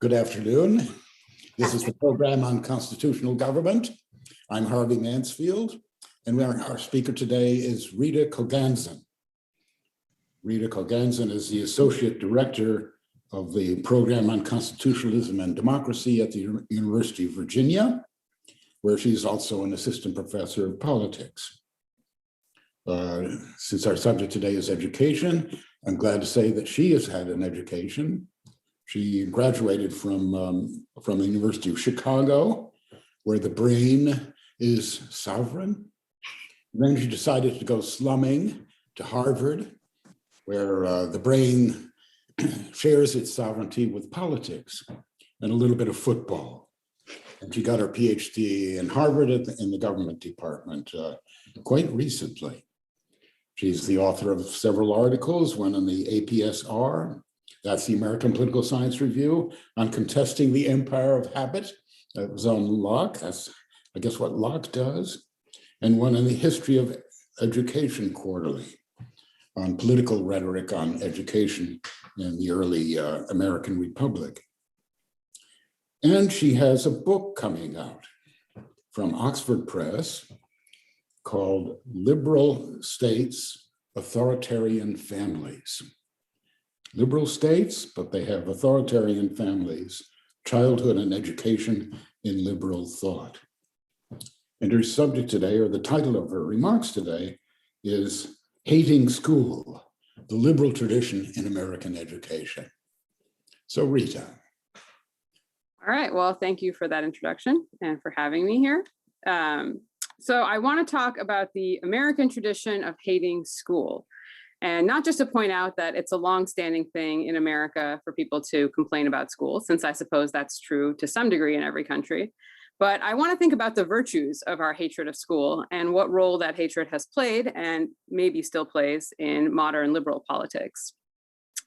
Good afternoon. This is the program on constitutional government. I'm Harvey Mansfield, and our speaker today is Rita Koganzon. Rita Koganzon is the Associate Director of the Program on Constitutionalism and Democracy at the University of Virginia, where she's also an Assistant Professor of Politics. Since our subject today is education, I'm glad to say that she has had an education. She graduated from the University of Chicago, where the brain is sovereign. Then she decided to go slumming to Harvard, where the brain shares its sovereignty with politics and a little bit of football. And she got her PhD in Harvard in the government department quite recently. She's the author of several articles, one on the APSR, that's the American Political Science Review, on contesting the empire of habit. That was on Locke, that's I guess what Locke does, and one on the history of education quarterly, on political rhetoric on education in the early American Republic. And she has a book coming out from Oxford Press called Liberal States, Authoritarian Families. Liberal states, but they have authoritarian families, childhood and education in liberal thought. And her subject today, or the title of her remarks today, is Hating School, the Liberal Tradition in American Education. So Rita. All right, well, thank you for that introduction and for having me here. So I want to talk about the American tradition of hating school. And not just to point out that it's a longstanding thing in America for people to complain about school, since I suppose that's true to some degree in every country. But I want to think about the virtues of our hatred of school and what role that hatred has played and maybe still plays in modern liberal politics.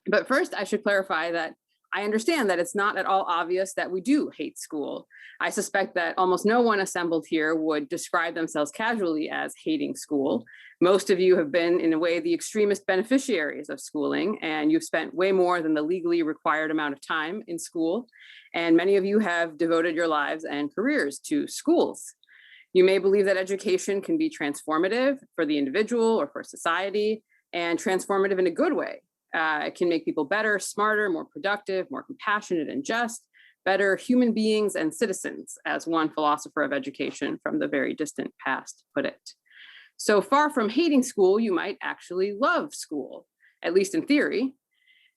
But first, I should clarify that I understand that it's not at all obvious that we do hate school. I suspect that almost no one assembled here would describe themselves casually as hating school. Most of you have been, in a way, the extremist beneficiaries of schooling, and you've spent way more than the legally required amount of time in school. And many of you have devoted your lives and careers to schools. You may believe that education can be transformative for the individual or for society, and transformative in a good way. It can make people better, smarter, more productive, more compassionate and just, better human beings and citizens, as one philosopher of education from the very distant past put it. So far from hating school, you might actually love school, at least in theory.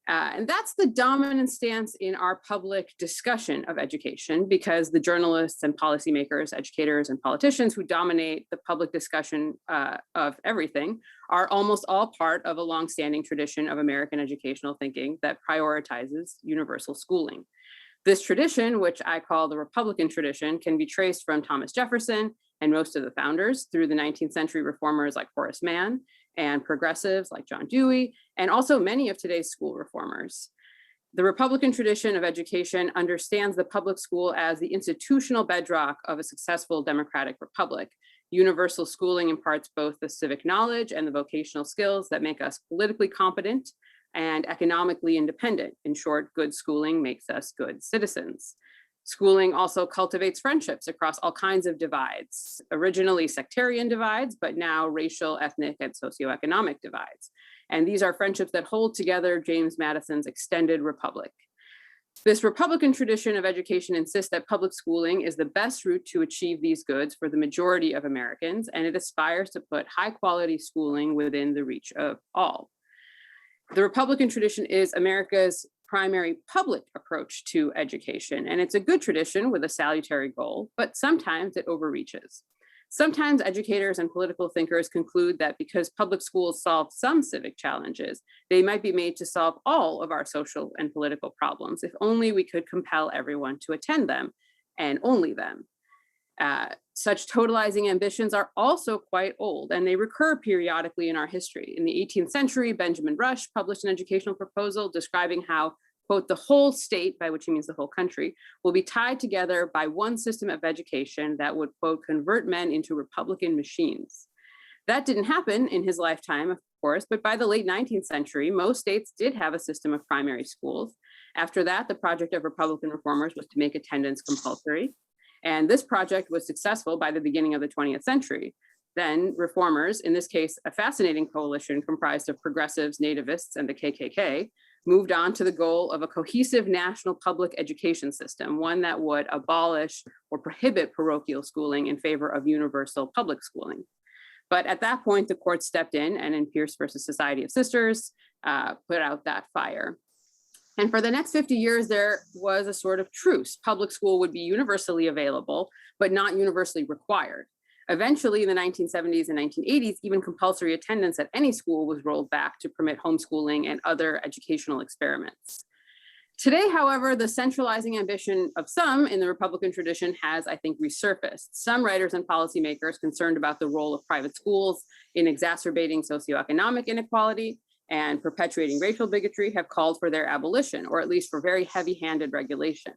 And that's the dominant stance in our public discussion of education, because the journalists and policymakers, educators and politicians who dominate the public discussion of everything are almost all part of a longstanding tradition of American educational thinking that prioritizes universal schooling. This tradition, which I call the Republican tradition, can be traced from Thomas Jefferson and most of the founders through the 19th century reformers like Horace Mann, and progressives like John Dewey, and also many of today's school reformers. The Republican tradition of education understands the public school as the institutional bedrock of a successful democratic republic. Universal schooling imparts both the civic knowledge and the vocational skills that make us politically competent and economically independent. In short, good schooling makes us good citizens. Schooling also cultivates friendships across all kinds of divides, originally sectarian divides, but now racial, ethnic, and socioeconomic divides. And these are friendships that hold together James Madison's extended republic. This Republican tradition of education insists that public schooling is the best route to achieve these goods for the majority of Americans, and it aspires to put high quality schooling within the reach of all. The Republican tradition is America's primary public approach to education, and it's a good tradition with a salutary goal, but sometimes it overreaches. Sometimes educators and political thinkers conclude that because public schools solve some civic challenges, they might be made to solve all of our social and political problems, if only we could compel everyone to attend them, and only them. Such totalizing ambitions are also quite old, and they recur periodically in our history. In the 18th century, Benjamin Rush published an educational proposal describing how, quote, the whole state, by which he means the whole country, will be tied together by one system of education that would, quote, convert men into Republican machines. That didn't happen in his lifetime, of course, but by the late 19th century, most states did have a system of primary schools. After that, the project of Republican reformers was to make attendance compulsory. And this project was successful by the beginning of the 20th century. Then reformers, in this case, a fascinating coalition comprised of progressives, nativists, and the KKK, moved on to the goal of a cohesive national public education system, one that would abolish or prohibit parochial schooling in favor of universal public schooling. But at that point, the court stepped in Pierce versus Society of Sisters, put out that fire. And for the next 50 years, there was a sort of truce. Public school would be universally available, but not universally required. Eventually, in the 1970s and 1980s, even compulsory attendance at any school was rolled back to permit homeschooling and other educational experiments. Today, however, the centralizing ambition of some in the Republican tradition has, I think, resurfaced. Some writers and policymakers concerned about the role of private schools in exacerbating socioeconomic inequality and perpetuating racial bigotry have called for their abolition, or at least for very heavy-handed regulation.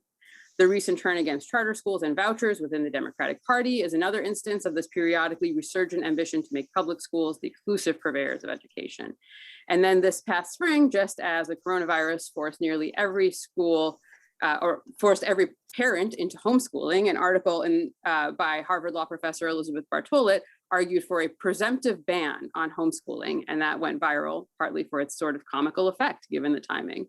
The recent turn against charter schools and vouchers within the Democratic Party is another instance of this periodically resurgent ambition to make public schools the exclusive purveyors of education. And then this past spring, just as the coronavirus forced nearly every school or forced every parent into homeschooling, an article by Harvard Law professor Elizabeth Bartolet argued for a presumptive ban on homeschooling, and that went viral, partly for its sort of comical effect, given the timing.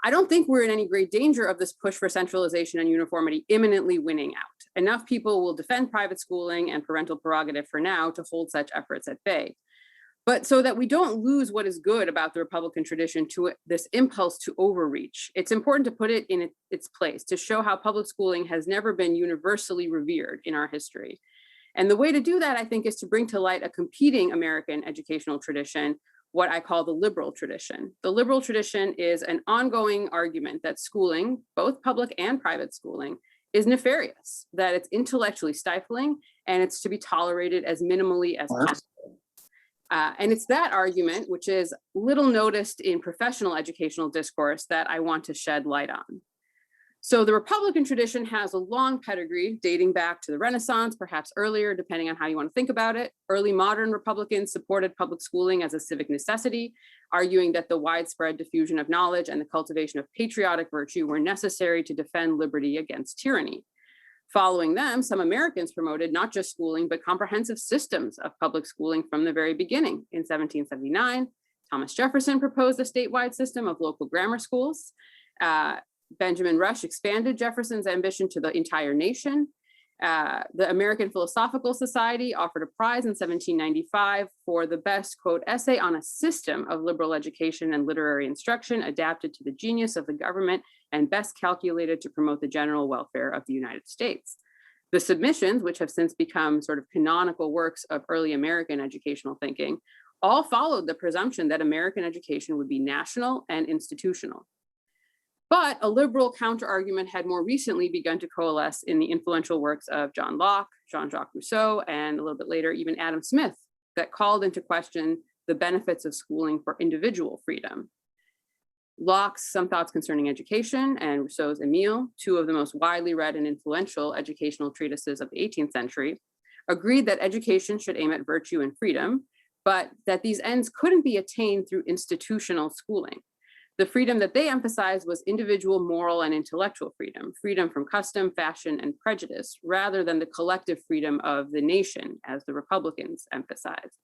I don't think we're in any great danger of this push for centralization and uniformity imminently winning out. Enough people will defend private schooling and parental prerogative for now to hold such efforts at bay. But so that we don't lose what is good about the Republican tradition to this impulse to overreach, it's important to put it in its place, to show how public schooling has never been universally revered in our history. And the way to do that, I think, is to bring to light a competing American educational tradition, what I call the liberal tradition. The liberal tradition is an ongoing argument that schooling, both public and private schooling, is nefarious, that it's intellectually stifling, and it's to be tolerated as minimally as possible. And it's that argument, which is little noticed in professional educational discourse, that I want to shed light on. So the Republican tradition has a long pedigree dating back to the Renaissance, perhaps earlier, depending on how you want to think about it. Early modern Republicans supported public schooling as a civic necessity, arguing that the widespread diffusion of knowledge and the cultivation of patriotic virtue were necessary to defend liberty against tyranny. Following them, some Americans promoted not just schooling, but comprehensive systems of public schooling from the very beginning. In 1779, Thomas Jefferson proposed a statewide system of local grammar schools. Benjamin Rush expanded Jefferson's ambition to the entire nation. The American Philosophical Society offered a prize in 1795 for the best, quote, essay on a system of liberal education and literary instruction adapted to the genius of the government and best calculated to promote the general welfare of the United States. The submissions, which have since become sort of canonical works of early American educational thinking, all followed the presumption that American education would be national and institutional. But a liberal counterargument had more recently begun to coalesce in the influential works of John Locke, Jean-Jacques Rousseau, and a little bit later, even Adam Smith, that called into question the benefits of schooling for individual freedom. Locke's Some Thoughts Concerning Education and Rousseau's Emile, two of the most widely read and influential educational treatises of the 18th century, agreed that education should aim at virtue and freedom, but that these ends couldn't be attained through institutional schooling. The freedom that they emphasized was individual moral and intellectual freedom, freedom from custom, fashion, and prejudice, rather than the collective freedom of the nation, as the Republicans emphasized.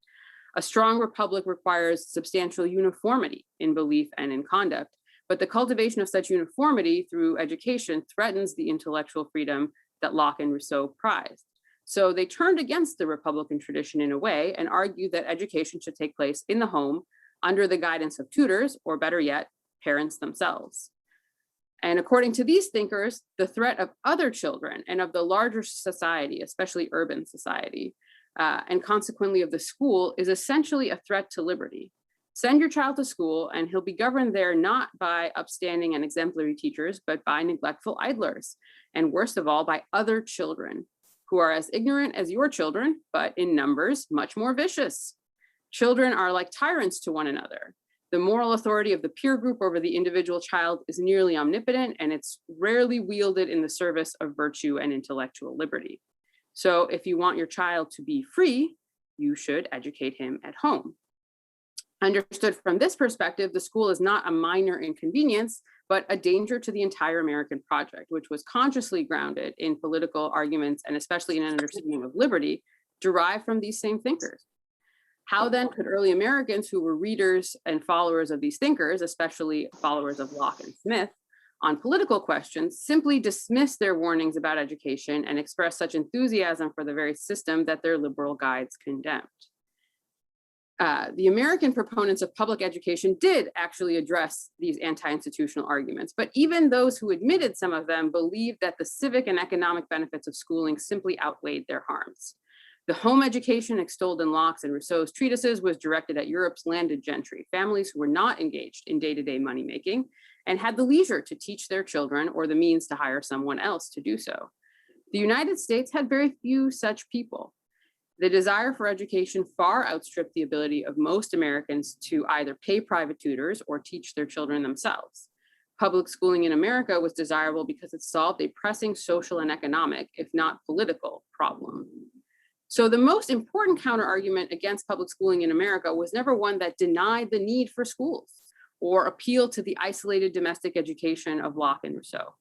A strong republic requires substantial uniformity in belief and in conduct, but the cultivation of such uniformity through education threatens the intellectual freedom that Locke and Rousseau prized. So they turned against the Republican tradition in a way and argued that education should take place in the home under the guidance of tutors, or better yet, parents themselves. And according to these thinkers, the threat of other children and of the larger society, especially urban society, and consequently of the school, is essentially a threat to liberty. Send your child to school and he'll be governed there not by upstanding and exemplary teachers, but by neglectful idlers, and worst of all, by other children who are as ignorant as your children, but in numbers much more vicious. Children are like tyrants to one another. The moral authority of the peer group over the individual child is nearly omnipotent, and it's rarely wielded in the service of virtue and intellectual liberty. So if you want your child to be free, you should educate him at home. Understood from this perspective, the school is not a minor inconvenience, but a danger to the entire American project, which was consciously grounded in political arguments and especially in an understanding of liberty derived from these same thinkers. How then could early Americans who were readers and followers of these thinkers, especially followers of Locke and Smith, on political questions, simply dismiss their warnings about education and express such enthusiasm for the very system that their liberal guides condemned? The American proponents of public education did actually address these anti-institutional arguments, but even those who admitted some of them believed that the civic and economic benefits of schooling simply outweighed their harms. The home education extolled in Locke's and Rousseau's treatises was directed at Europe's landed gentry, families who were not engaged in day-to-day money-making and had the leisure to teach their children or the means to hire someone else to do so. The United States had very few such people. The desire for education far outstripped the ability of most Americans to either pay private tutors or teach their children themselves. Public schooling in America was desirable because it solved a pressing social and economic, if not political, problem. So the most important counterargument against public schooling in America was never one that denied the need for schools or appealed to the isolated domestic education of Locke and Rousseau.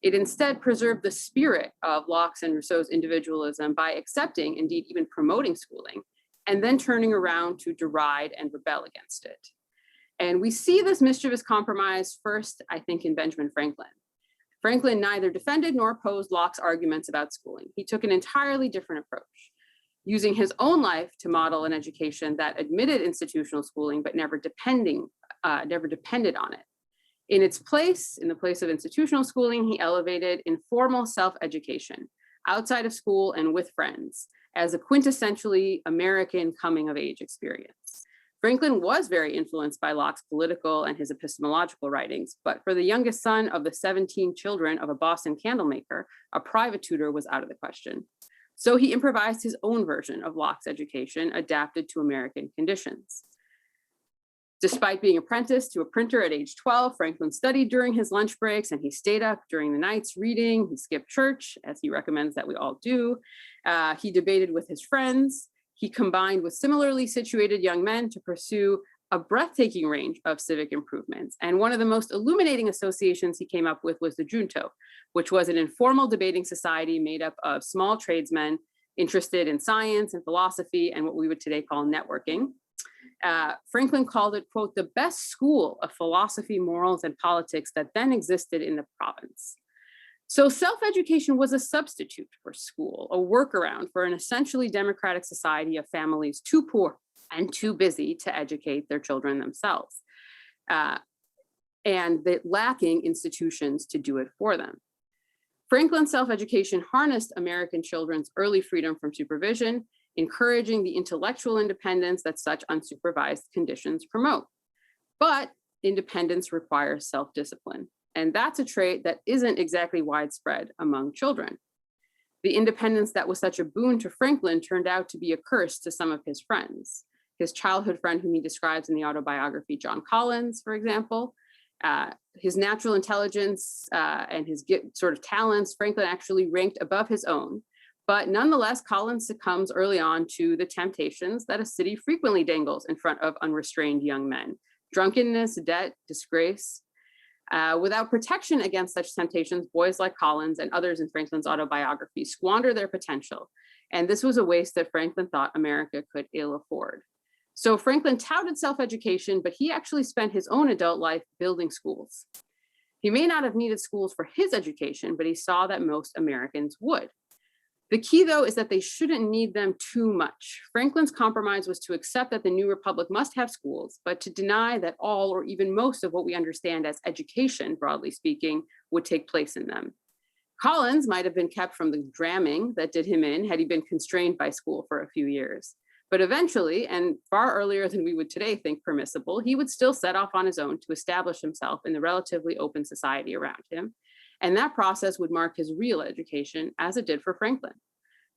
It instead preserved the spirit of Locke's and Rousseau's individualism by accepting, indeed even promoting schooling, and then turning around to deride and rebel against it. And we see this mischievous compromise first, I think, in Benjamin Franklin. Franklin neither defended nor opposed Locke's arguments about schooling. He took an entirely different approach, using his own life to model an education that admitted institutional schooling, but never depended on it. In its place, in the place of institutional schooling, he elevated informal self-education outside of school and with friends as a quintessentially American coming-of-age experience. Franklin was very influenced by Locke's political and his epistemological writings, but for the youngest son of the 17 children of a Boston candlemaker, a private tutor was out of the question. So he improvised his own version of Locke's education adapted to American conditions. Despite being apprenticed to a printer at age 12, Franklin studied during his lunch breaks and he stayed up during the nights reading. He skipped church, as he recommends that we all do. He debated with his friends. He combined with similarly situated young men to pursue a breathtaking range of civic improvements. And one of the most illuminating associations he came up with was the Junto, which was an informal debating society made up of small tradesmen interested in science and philosophy and what we would today call networking. Franklin called it, quote, the best school of philosophy, morals, and politics that then existed in the province. So self-education was a substitute for school, a workaround for an essentially democratic society of families too poor and too busy to educate their children themselves, and lacking institutions to do it for them. Franklin's self-education harnessed American children's early freedom from supervision, encouraging the intellectual independence that such unsupervised conditions promote. But independence requires self-discipline, and that's a trait that isn't exactly widespread among children. The independence that was such a boon to Franklin turned out to be a curse to some of his friends. His childhood friend, whom he describes in the autobiography, John Collins, for example, his natural intelligence and his sort of talents, Franklin actually ranked above his own. But nonetheless, Collins succumbs early on to the temptations that a city frequently dangles in front of unrestrained young men: drunkenness, debt, disgrace. Without protection against such temptations, boys like Collins and others in Franklin's autobiography squander their potential. And this was a waste that Franklin thought America could ill afford. So Franklin touted self-education, but he actually spent his own adult life building schools. He may not have needed schools for his education, but he saw that most Americans would. The key, though, is that they shouldn't need them too much. Franklin's compromise was to accept that the new republic must have schools, but to deny that all or even most of what we understand as education, broadly speaking, would take place in them. Collins might have been kept from the dramming that did him in had he been constrained by school for a few years. But eventually, and far earlier than we would today think permissible, he would still set off on his own to establish himself in the relatively open society around him. And that process would mark his real education, as it did for Franklin.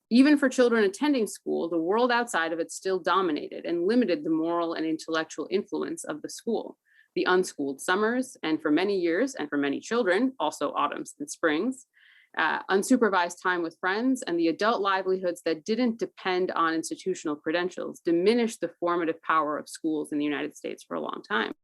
Even for children attending school, the world outside of it still dominated and limited the moral and intellectual influence of the school. The unschooled summers, and for many years, and for many children, also autumns and springs, unsupervised time with friends, and the adult livelihoods that didn't depend on institutional credentials diminished the formative power of schools in the United States for a long time.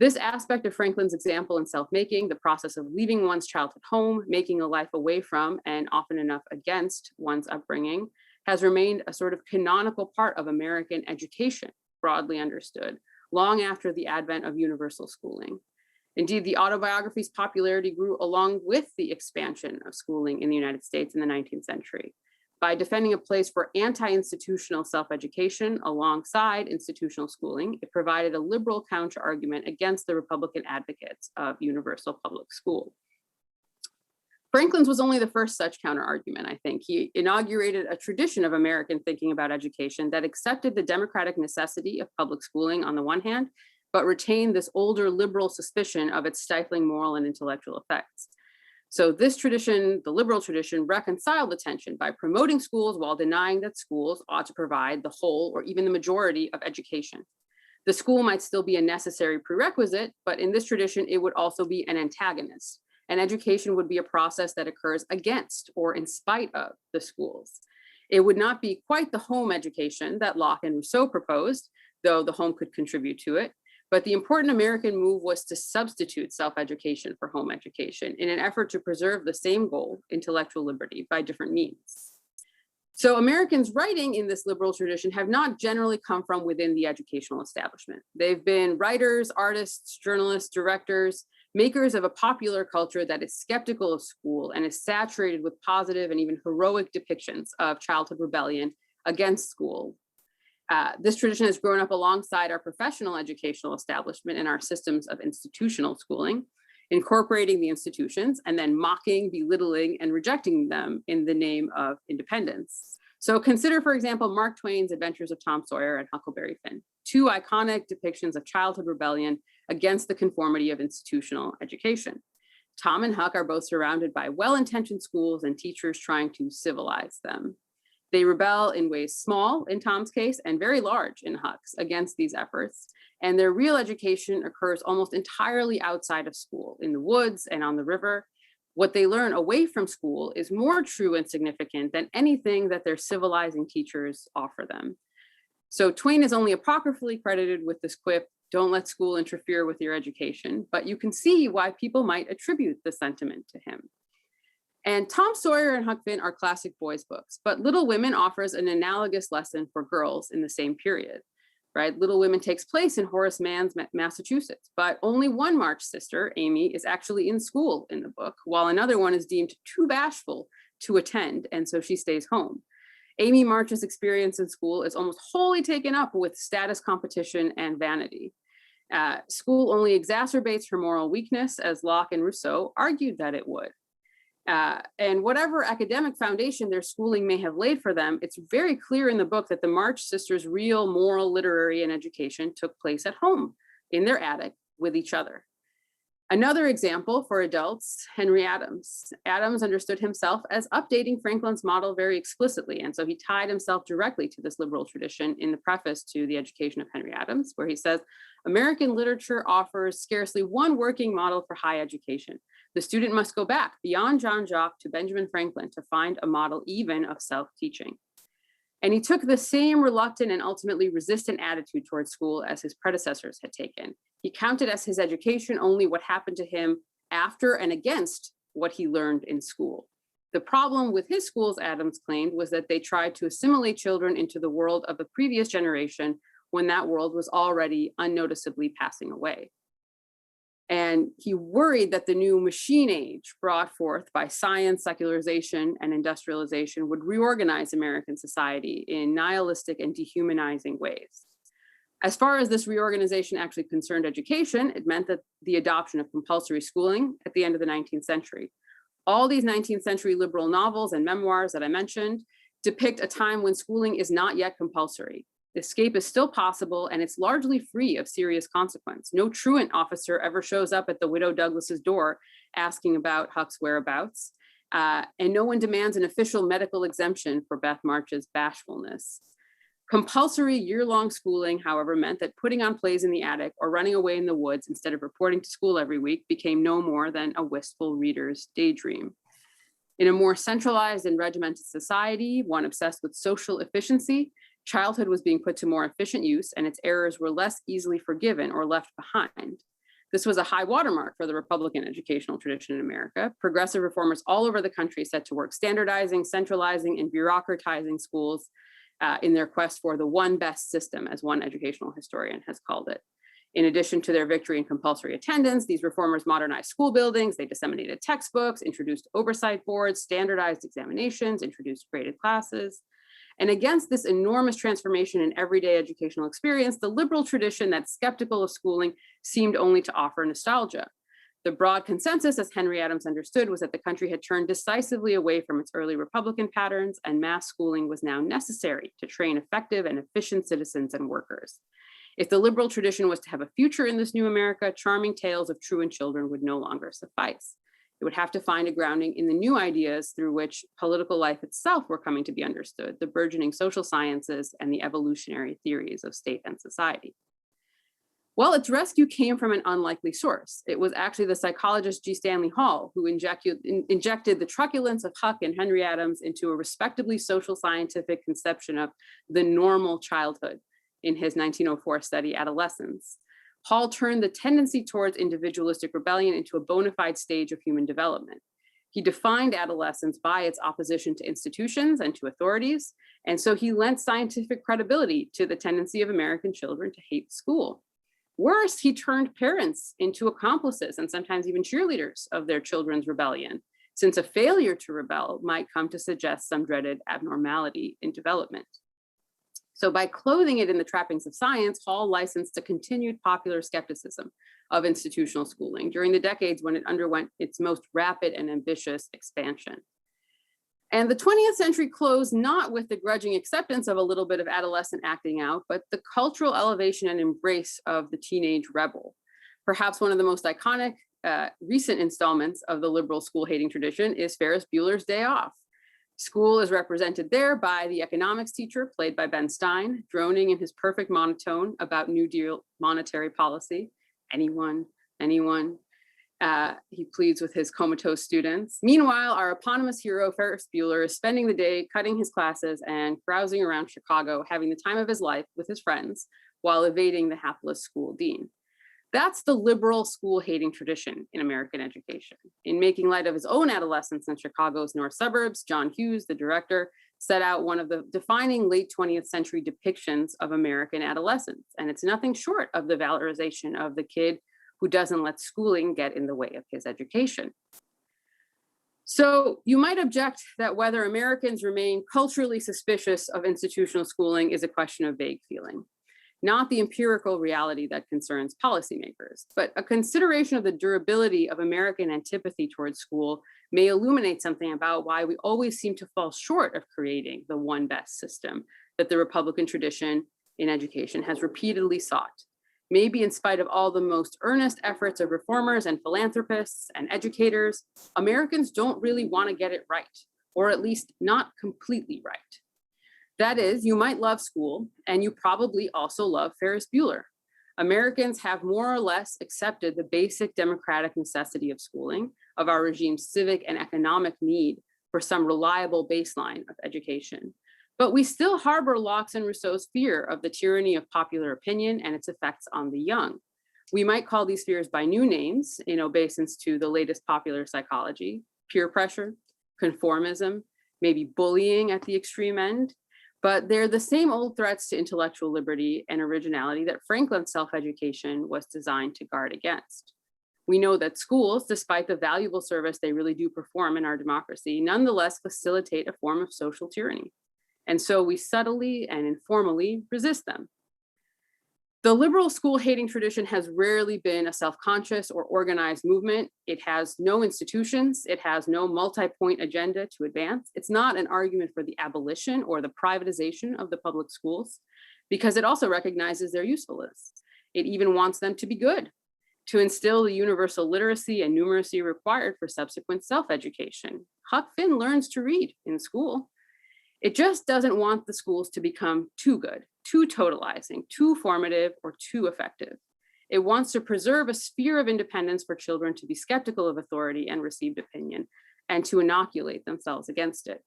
This aspect of Franklin's example in self-making, the process of leaving one's childhood home, making a life away from, and often enough against one's upbringing, has remained a sort of canonical part of American education, broadly understood, long after the advent of universal schooling. Indeed, the autobiography's popularity grew along with the expansion of schooling in the United States in the 19th century. By defending a place for anti-institutional self-education alongside institutional schooling, it provided a liberal counter-argument against the Republican advocates of universal public school. Franklin's was only the first such counter-argument, I think. He inaugurated a tradition of American thinking about education that accepted the democratic necessity of public schooling on the one hand, but retained this older liberal suspicion of its stifling moral and intellectual effects. So this tradition, the liberal tradition, reconciled the tension by promoting schools while denying that schools ought to provide the whole or even the majority of education. The school might still be a necessary prerequisite, but in this tradition, it would also be an antagonist. And education would be a process that occurs against or in spite of the schools. It would not be quite the home education that Locke and Rousseau proposed, though the home could contribute to it. But the important American move was to substitute self-education for home education in an effort to preserve the same goal, intellectual liberty, by different means. So Americans writing in this liberal tradition have not generally come from within the educational establishment. They've been writers, artists, journalists, directors, makers of a popular culture that is skeptical of school and is saturated with positive and even heroic depictions of childhood rebellion against school. This tradition has grown up alongside our professional educational establishment and our systems of institutional schooling, incorporating the institutions and then mocking, belittling, and rejecting them in the name of independence. So consider, for example, Mark Twain's Adventures of Tom Sawyer and Huckleberry Finn, two iconic depictions of childhood rebellion against the conformity of institutional education. Tom and Huck are both surrounded by well-intentioned schools and teachers trying to civilize them. They rebel in ways small, in Tom's case, and very large in Huck's against these efforts. And their real education occurs almost entirely outside of school, in the woods and on the river. What they learn away from school is more true and significant than anything that their civilizing teachers offer them. So Twain is only apocryphally credited with this quip, "Don't let school interfere with your education," but you can see why people might attribute the sentiment to him. And Tom Sawyer and Huck Finn are classic boys' books, but Little Women offers an analogous lesson for girls in the same period, right? Little Women takes place in Horace Mann's Massachusetts, but only one March sister, Amy, is actually in school in the book, while another one is deemed too bashful to attend, and so she stays home. Amy March's experience in school is almost wholly taken up with status competition and vanity. School only exacerbates her moral weakness, as Locke and Rousseau argued that it would. And whatever academic foundation their schooling may have laid for them, it's very clear in the book that the March sisters' real moral, literary, and education took place at home, in their attic, with each other. Another example for adults, Henry Adams. Adams understood himself as updating Franklin's model very explicitly, and so he tied himself directly to this liberal tradition in the preface to The Education of Henry Adams, where he says, "American literature offers scarcely one working model for high education. The student must go back beyond Jean-Jacques to Benjamin Franklin to find a model even of self-teaching." And he took the same reluctant and ultimately resistant attitude towards school as his predecessors had taken. He counted as his education only what happened to him after and against what he learned in school. The problem with his schools, Adams claimed, was that they tried to assimilate children into the world of the previous generation when that world was already unnoticeably passing away. And he worried that the new machine age brought forth by science, secularization, and industrialization would reorganize American society in nihilistic and dehumanizing ways. As far as this reorganization actually concerned education, it meant that the adoption of compulsory schooling at the end of the 19th century. All these 19th century liberal novels and memoirs that I mentioned depict a time when schooling is not yet compulsory. Escape is still possible, and it's largely free of serious consequence. No truant officer ever shows up at the widow Douglas's door asking about Huck's whereabouts, and no one demands an official medical exemption for Beth March's bashfulness. Compulsory year-long schooling, however, meant that putting on plays in the attic or running away in the woods instead of reporting to school every week became no more than a wistful reader's daydream. In a more centralized and regimented society, one obsessed with social efficiency, childhood was being put to more efficient use, and its errors were less easily forgiven or left behind. This was a high watermark for the Republican educational tradition in America. Progressive reformers all over the country set to work standardizing, centralizing, and bureaucratizing schools in their quest for the one best system, as one educational historian has called it. In addition to their victory in compulsory attendance, these reformers modernized school buildings, they disseminated textbooks, introduced oversight boards, standardized examinations, introduced graded classes. And against this enormous transformation in everyday educational experience, the liberal tradition that's skeptical of schooling seemed only to offer nostalgia. The broad consensus, as Henry Adams understood, was that the country had turned decisively away from its early Republican patterns, and mass schooling was now necessary to train effective and efficient citizens and workers. If the liberal tradition was to have a future in this new America, charming tales of truant children would no longer suffice. It would have to find a grounding in the new ideas through which political life itself were coming to be understood, the burgeoning social sciences and the evolutionary theories of state and society. Well, its rescue came from an unlikely source. It was actually the psychologist G. Stanley Hall who injected the truculence of Huck and Henry Adams into a respectably social scientific conception of the normal childhood in his 1904 study, Adolescence. Hall turned the tendency towards individualistic rebellion into a bona fide stage of human development. He defined adolescence by its opposition to institutions and to authorities, and so he lent scientific credibility to the tendency of American children to hate school. Worse, he turned parents into accomplices and sometimes even cheerleaders of their children's rebellion, since a failure to rebel might come to suggest some dreaded abnormality in development. So by clothing it in the trappings of science, Hall licensed a continued popular skepticism of institutional schooling during the decades when it underwent its most rapid and ambitious expansion. And the 20th century closed not with the grudging acceptance of a little bit of adolescent acting out, but the cultural elevation and embrace of the teenage rebel. Perhaps one of the most iconic recent installments of the liberal school hating tradition is Ferris Bueller's Day Off. School is represented there by the economics teacher, played by Ben Stein, droning in his perfect monotone about New Deal monetary policy. Anyone. He pleads with his comatose students. Meanwhile, our eponymous hero, Ferris Bueller, is spending the day cutting his classes and carousing around Chicago, having the time of his life with his friends while evading the hapless school dean. That's the liberal school hating tradition in American education. In making light of his own adolescence in Chicago's north suburbs, John Hughes, the director, set out one of the defining late 20th century depictions of American adolescence. And it's nothing short of the valorization of the kid who doesn't let schooling get in the way of his education. So you might object that whether Americans remain culturally suspicious of institutional schooling is a question of vague feeling, not the empirical reality that concerns policymakers, but a consideration of the durability of American antipathy towards school may illuminate something about why we always seem to fall short of creating the one best system that the Republican tradition in education has repeatedly sought. Maybe in spite of all the most earnest efforts of reformers and philanthropists and educators, Americans don't really want to get it right, or at least not completely right. That is, you might love school, and you probably also love Ferris Bueller. Americans have more or less accepted the basic democratic necessity of schooling, of our regime's civic and economic need for some reliable baseline of education. But we still harbor Locke's and Rousseau's fear of the tyranny of popular opinion and its effects on the young. We might call these fears by new names in obeisance to the latest popular psychology: peer pressure, conformism, maybe bullying at the extreme end. But they're the same old threats to intellectual liberty and originality that Franklin's self-education was designed to guard against. We know that schools, despite the valuable service they really do perform in our democracy, nonetheless facilitate a form of social tyranny. And so we subtly and informally resist them. The liberal school hating tradition has rarely been a self-conscious or organized movement. It has no institutions. It has no multi-point agenda to advance. It's not an argument for the abolition or the privatization of the public schools, because it also recognizes their usefulness. It even wants them to be good, to instill the universal literacy and numeracy required for subsequent self-education. Huck Finn learns to read in school. It just doesn't want the schools to become too good, too totalizing, too formative, or too effective. It wants to preserve a sphere of independence for children to be skeptical of authority and received opinion, and to inoculate themselves against it.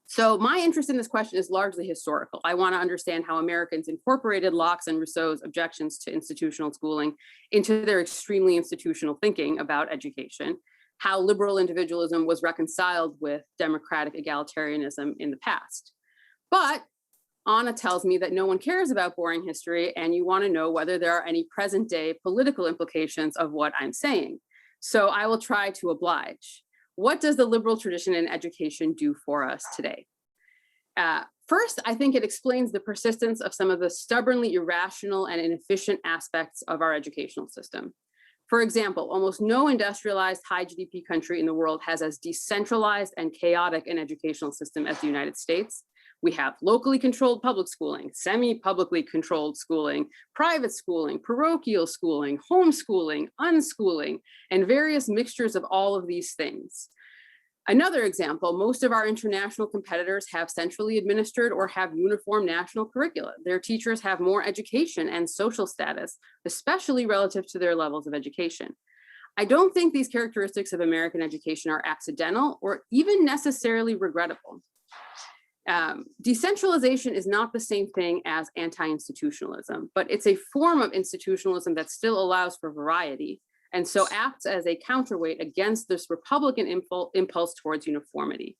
So my interest in this question is largely historical. I want to understand how Americans incorporated Locke's and Rousseau's objections to institutional schooling into their extremely institutional thinking about education, how liberal individualism was reconciled with democratic egalitarianism in the past. But Anna tells me that no one cares about boring history, and you want to know whether there are any present day political implications of what I'm saying. So I will try to oblige. What does the liberal tradition in education do for us today? First, I think it explains the persistence of some of the stubbornly irrational and inefficient aspects of our educational system. For example, almost no industrialized high GDP country in the world has as decentralized and chaotic an educational system as the United States. We have locally controlled public schooling, semi-publicly controlled schooling, private schooling, parochial schooling, homeschooling, unschooling, and various mixtures of all of these things. Another example, most of our international competitors have centrally administered or have uniform national curricula. Their teachers have more education and social status, especially relative to their levels of education. I don't think these characteristics of American education are accidental or even necessarily regrettable. Decentralization is not the same thing as anti-institutionalism, but it's a form of institutionalism that still allows for variety and so acts as a counterweight against this Republican impulse towards uniformity.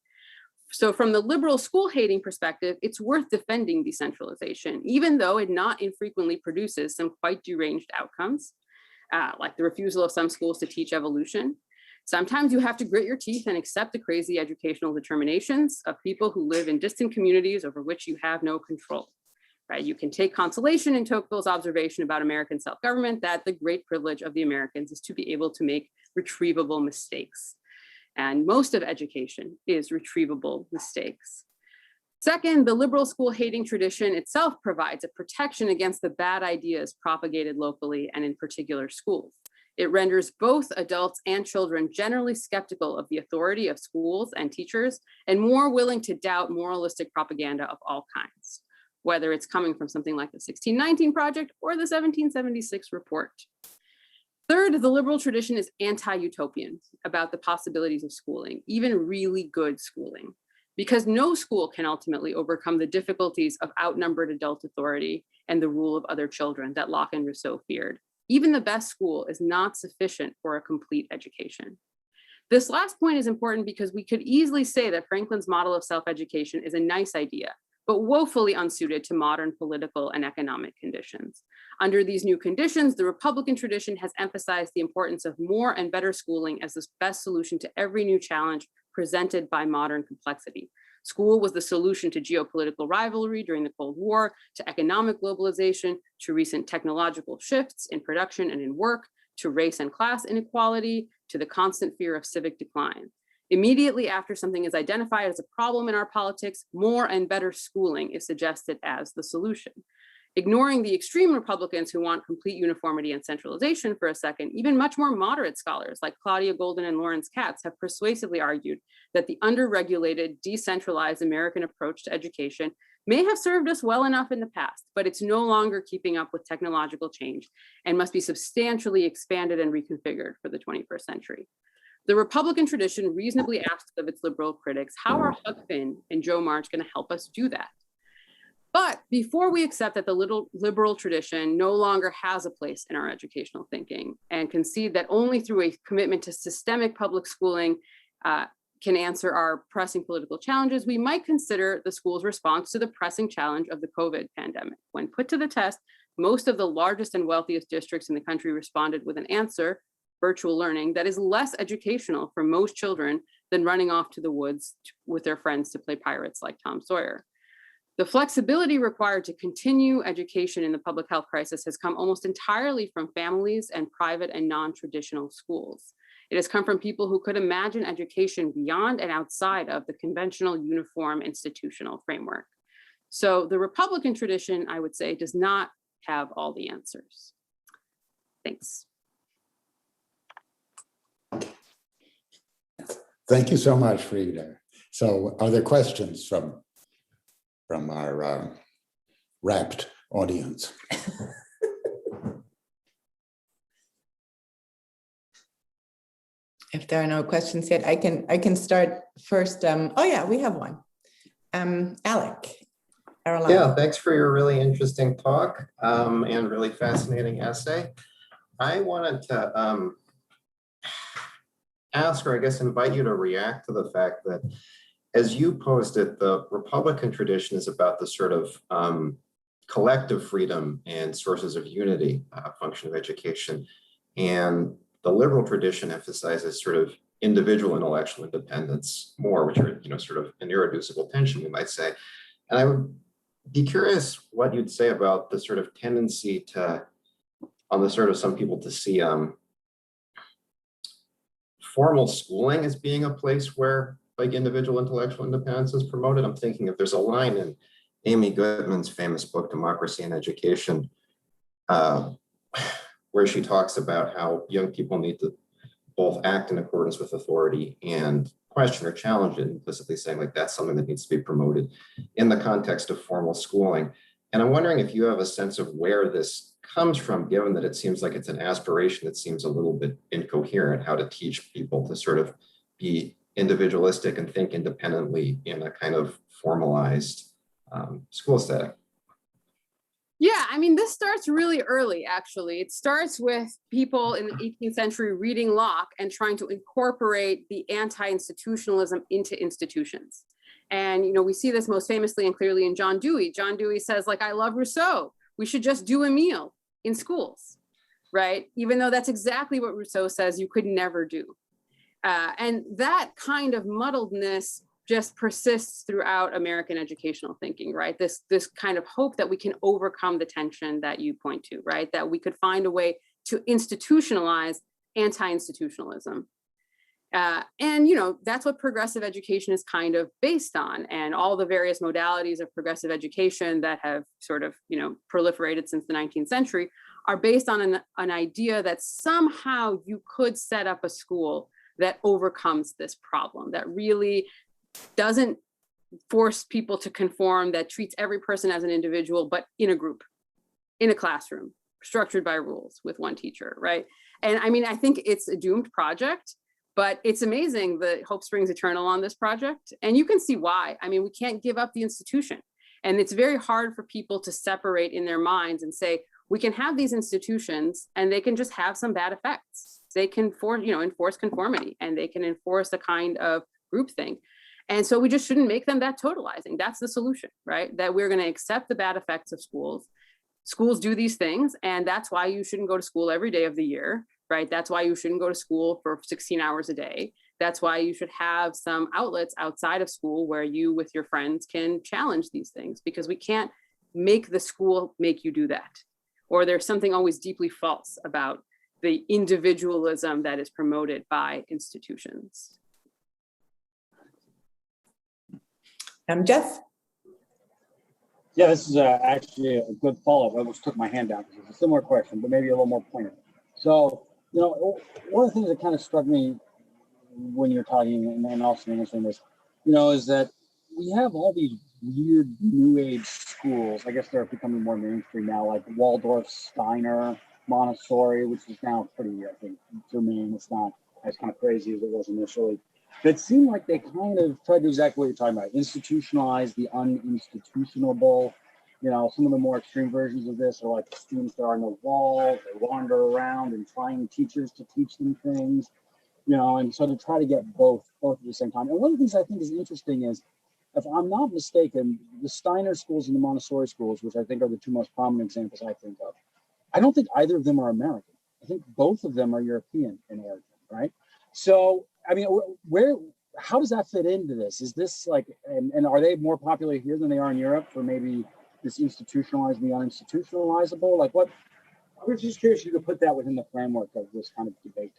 So from the liberal school hating perspective, it's worth defending decentralization, even though it not infrequently produces some quite deranged outcomes, like the refusal of some schools to teach evolution. Sometimes you have to grit your teeth and accept the crazy educational determinations of people who live in distant communities over which you have no control, right? You can take consolation in Tocqueville's observation about American self-government that the great privilege of the Americans is to be able to make retrievable mistakes. And most of education is retrievable mistakes. Second, the liberal school hating tradition itself provides a protection against the bad ideas propagated locally and in particular schools. It renders both adults and children generally skeptical of the authority of schools and teachers and more willing to doubt moralistic propaganda of all kinds, whether it's coming from something like the 1619 Project or the 1776 report. Third, the liberal tradition is anti-utopian about the possibilities of schooling, even really good schooling, because no school can ultimately overcome the difficulties of outnumbered adult authority and the rule of other children that Locke and Rousseau feared. Even the best school is not sufficient for a complete education. This last point is important because we could easily say that Franklin's model of self-education is a nice idea, but woefully unsuited to modern political and economic conditions. Under these new conditions, the Republican tradition has emphasized the importance of more and better schooling as the best solution to every new challenge presented by modern complexity. School was the solution to geopolitical rivalry during the Cold War, to economic globalization, to recent technological shifts in production and in work, to race and class inequality, to the constant fear of civic decline. Immediately after something is identified as a problem in our politics, more and better schooling is suggested as the solution. Ignoring the extreme Republicans who want complete uniformity and centralization for a second, even much more moderate scholars like Claudia Golden and Lawrence Katz have persuasively argued that the underregulated, decentralized American approach to education may have served us well enough in the past, but it's no longer keeping up with technological change and must be substantially expanded and reconfigured for the 21st century. The Republican tradition reasonably asks of its liberal critics, how are Huck Finn and Joe March going to help us do that? But before we accept that the liberal tradition no longer has a place in our educational thinking and concede that only through a commitment to systemic public schooling can answer our pressing political challenges, we might consider the school's response to the pressing challenge of the COVID pandemic. When put to the test, most of the largest and wealthiest districts in the country responded with an answer, virtual learning, that is less educational for most children than running off to the woods with their friends to play pirates like Tom Sawyer. The flexibility required to continue education in the public health crisis has come almost entirely from families and private and non-traditional schools. It has come from people who could imagine education beyond and outside of the conventional uniform institutional framework. So the Republican tradition, I would say, does not have all the answers. Thanks. Thank you so much, Rita. So are there questions from our rapt audience? If there are no questions yet, I can start first. Oh yeah, we have one. Alec. Yeah, thanks for your really interesting talk and really fascinating essay. I wanted to ask, or I guess invite you to react to the fact that, as you posed it, the Republican tradition is about the sort of collective freedom and sources of unity function of education. And the liberal tradition emphasizes sort of individual intellectual independence more, which are, sort of an irreducible tension, we might say. And I would be curious what you'd say about the sort of tendency on the sort of some people to see formal schooling as being a place where like individual intellectual independence is promoted. I'm thinking if there's a line in Amy Goodman's famous book, Democracy and Education, where she talks about how young people need to both act in accordance with authority and question or challenge it, implicitly saying like that's something that needs to be promoted in the context of formal schooling. And I'm wondering if you have a sense of where this comes from, given that it seems like it's an aspiration that seems a little bit incoherent, how to teach people to sort of be individualistic and think independently in a kind of formalized school setting. Yeah, I mean, this starts really early, actually. It starts with people in the 18th century reading Locke and trying to incorporate the anti-institutionalism into institutions. And, we see this most famously and clearly in John Dewey. John Dewey says, like, I love Rousseau. We should just do a meal in schools, right? Even though that's exactly what Rousseau says you could never do. And that kind of muddledness just persists throughout American educational thinking, right? This kind of hope that we can overcome the tension that you point to, right? That we could find a way to institutionalize anti-institutionalism. And that's what progressive education is kind of based on, and all the various modalities of progressive education that have sort of, proliferated since the 19th century are based on an idea that somehow you could set up a school that overcomes this problem, that really doesn't force people to conform, that treats every person as an individual, but in a group, in a classroom, structured by rules with one teacher, right? And I mean, I think it's a doomed project, but it's amazing that hope springs eternal on this project. And you can see why. I mean, we can't give up the institution. And it's very hard for people to separate in their minds and say, we can have these institutions and they can just have some bad effects. They can enforce conformity, and they can enforce a kind of groupthink. And so we just shouldn't make them that totalizing. That's the solution, right? That we're going to accept the bad effects of schools. Schools do these things, and that's why you shouldn't go to school every day of the year, right? That's why you shouldn't go to school for 16 hours a day. That's why you should have some outlets outside of school where you with your friends can challenge these things, because we can't make the school make you do that. Or there's something always deeply false about the individualism that is promoted by institutions. Jeff? Yeah, this is actually a good follow-up. I almost took my hand down because it's a similar question, but maybe a little more pointed. So, one of the things that kind of struck me when you're talking and also answering this, is that we have all these weird new age schools. I guess they're becoming more mainstream now, like Waldorf, Steiner, Montessori, which is now pretty, I think, germane. It's not as kind of crazy as it was initially. That seemed like they kind of tried to do exactly what you're talking about, institutionalize the uninstitutionable. Some of the more extreme versions of this are like the students that are on the wall, they wander around and trying teachers to teach them things, and so to try to get both at the same time. And one of the things I think is interesting is, if I'm not mistaken, the Steiner schools and the Montessori schools, which I think are the two most prominent examples I think of, I don't think either of them are American. I think both of them are European in origin, right? So, I mean, how does that fit into this? Is this like, and are they more popular here than they are in Europe for maybe this institutionalized, the uninstitutionalizable? Like what, I was just curious if you could put that within the framework of this kind of debate.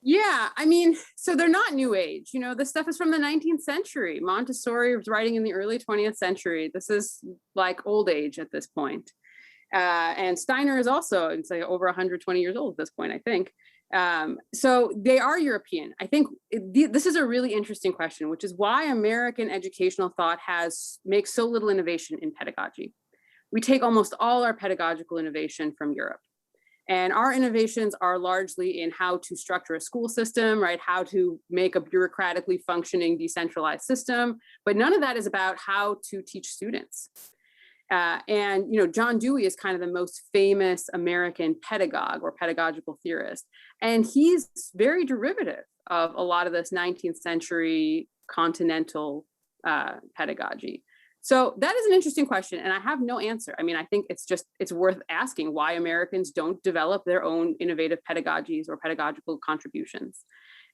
Yeah, I mean, so they're not new age. This stuff is from the 19th century. Montessori was writing in the early 20th century. This is like old age at this point. And Steiner is also, it's like over 120 years old at this point, I think. So they are European. I think this is a really interesting question, which is why American educational thought makes so little innovation in pedagogy. We take almost all our pedagogical innovation from Europe. And our innovations are largely in how to structure a school system, right? How to make a bureaucratically functioning decentralized system, but none of that is about how to teach students. And John Dewey is kind of the most famous American pedagogue or pedagogical theorist. And he's very derivative of a lot of this 19th century continental pedagogy. So that is an interesting question, and I have no answer. I mean, I think it's worth asking why Americans don't develop their own innovative pedagogies or pedagogical contributions.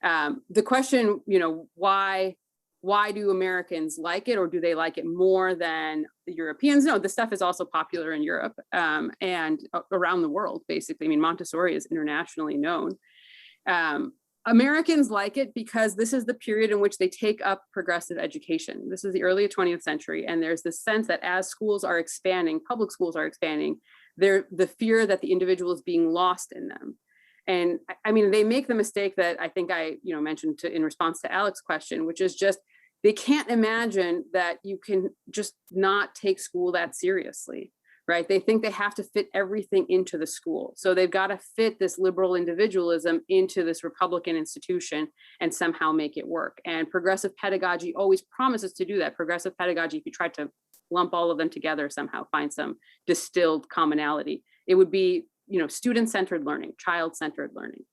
The question, why do Americans like it, or do they like it more than the Europeans? No, this stuff is also popular in Europe and around the world, basically. I mean, Montessori is internationally known. Americans like it because this is the period in which they take up progressive education. This is the early 20th century. And there's this sense that as schools are expanding, public schools are expanding, the fear that the individual is being lost in them. And I mean, they make the mistake that I think I mentioned in response to Alex's question, which is just, they can't imagine that you can just not take school that seriously. Right? They think they have to fit everything into the school. So they've got to fit this liberal individualism into this Republican institution and somehow make it work. And progressive pedagogy always promises to do that. Progressive pedagogy, if you try to lump all of them together, somehow find some distilled commonality, it would be, student-centered learning, child-centered learning,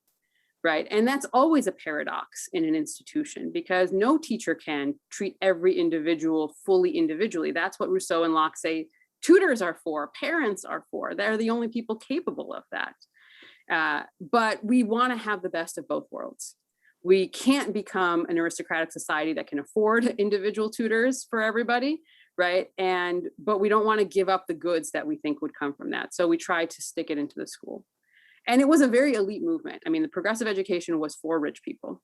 right? And that's always a paradox in an institution because no teacher can treat every individual fully individually. That's what Rousseau and Locke say tutors are for, parents are for. They're the only people capable of that. But we want to have the best of both worlds. We can't become an aristocratic society that can afford individual tutors for everybody, right? But we don't want to give up the goods that we think would come from that. So we try to stick it into the school. And it was a very elite movement. I mean, the progressive education was for rich people.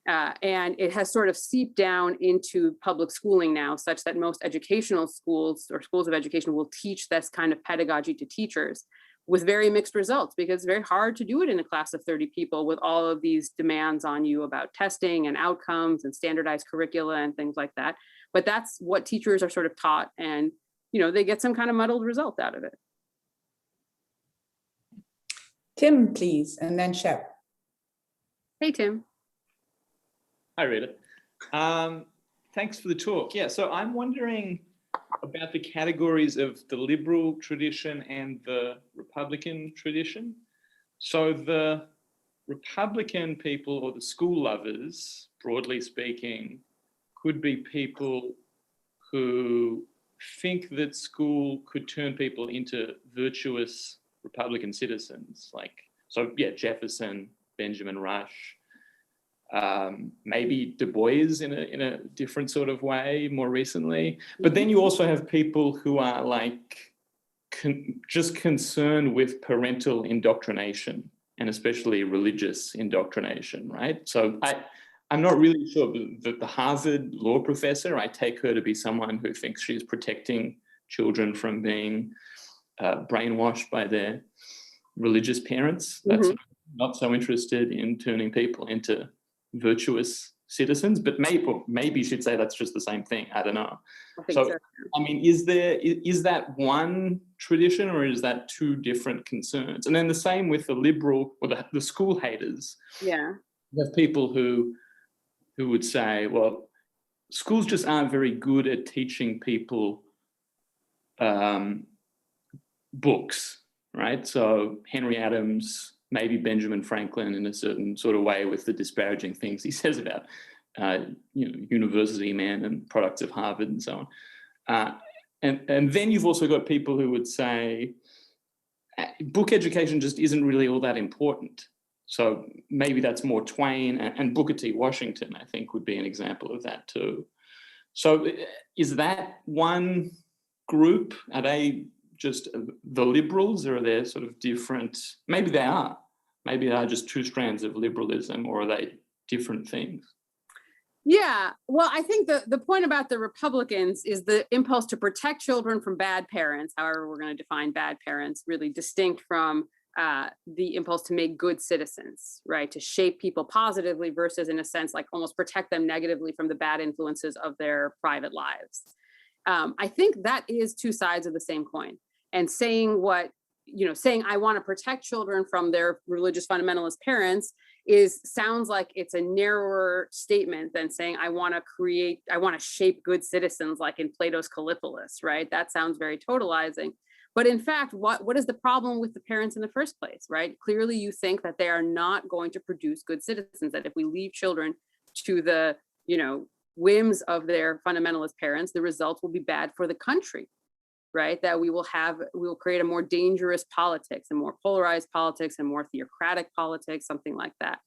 And it has sort of seeped down into public schooling now, such that most educational schools or schools of education will teach this kind of pedagogy to teachers with very mixed results, because it's very hard to do it in a class of 30 people with all of these demands on you about testing and outcomes and standardized curricula and things like that. But that's what teachers are sort of taught, and they get some kind of muddled result out of it. Tim, please, and then Shep. Hey, Tim. Hi, Rita. Thanks for the talk. Yeah, so I'm wondering about the categories of the liberal tradition and the Republican tradition. So the Republican people, or the school lovers, broadly speaking, could be people who think that school could turn people into virtuous Republican citizens. Jefferson, Benjamin Rush, maybe Du Bois in a different sort of way more recently. But then you also have people who are just concerned with parental indoctrination, and especially religious indoctrination, right? So I'm not really sure that the Harvard law professor, I take her to be someone who thinks she's protecting children from being brainwashed by their religious parents. That's not so interested in turning people into virtuous citizens, but maybe you should say that's just the same thing. I don't know. So, I mean, is that one tradition, or is that two different concerns? And then the same with the liberal or the school haters. Yeah. You have people who would say, well, schools just aren't very good at teaching people books, right? So Henry Adams, maybe Benjamin Franklin in a certain sort of way, with the disparaging things he says about, university men and products of Harvard and so on. And then you've also got people who would say book education just isn't really all that important. So maybe that's more Twain, and Booker T. Washington, I think, would be an example of that too. So is that one group? Are they just the liberals, or are they sort of different? Maybe they are. Maybe they are just two strands of liberalism, or are they different things? Yeah, well, I think the point about the Republicans is the impulse to protect children from bad parents, however we're going to define bad parents, really distinct from the impulse to make good citizens, right? To shape people positively versus, in a sense, like almost protect them negatively from the bad influences of their private lives. I think that is two sides of the same coin. And saying what saying I want to protect children from their religious fundamentalist parents sounds like it's a narrower statement than saying I want to shape good citizens like in Plato's Callipolis, right? That sounds very totalizing. But in fact, what is the problem with the parents in the first place, right? Clearly you think that they are not going to produce good citizens, that if we leave children to the, whims of their fundamentalist parents, the results will be bad for the country, right? That we will create a more dangerous politics, and more polarized politics, and more theocratic politics, something like that,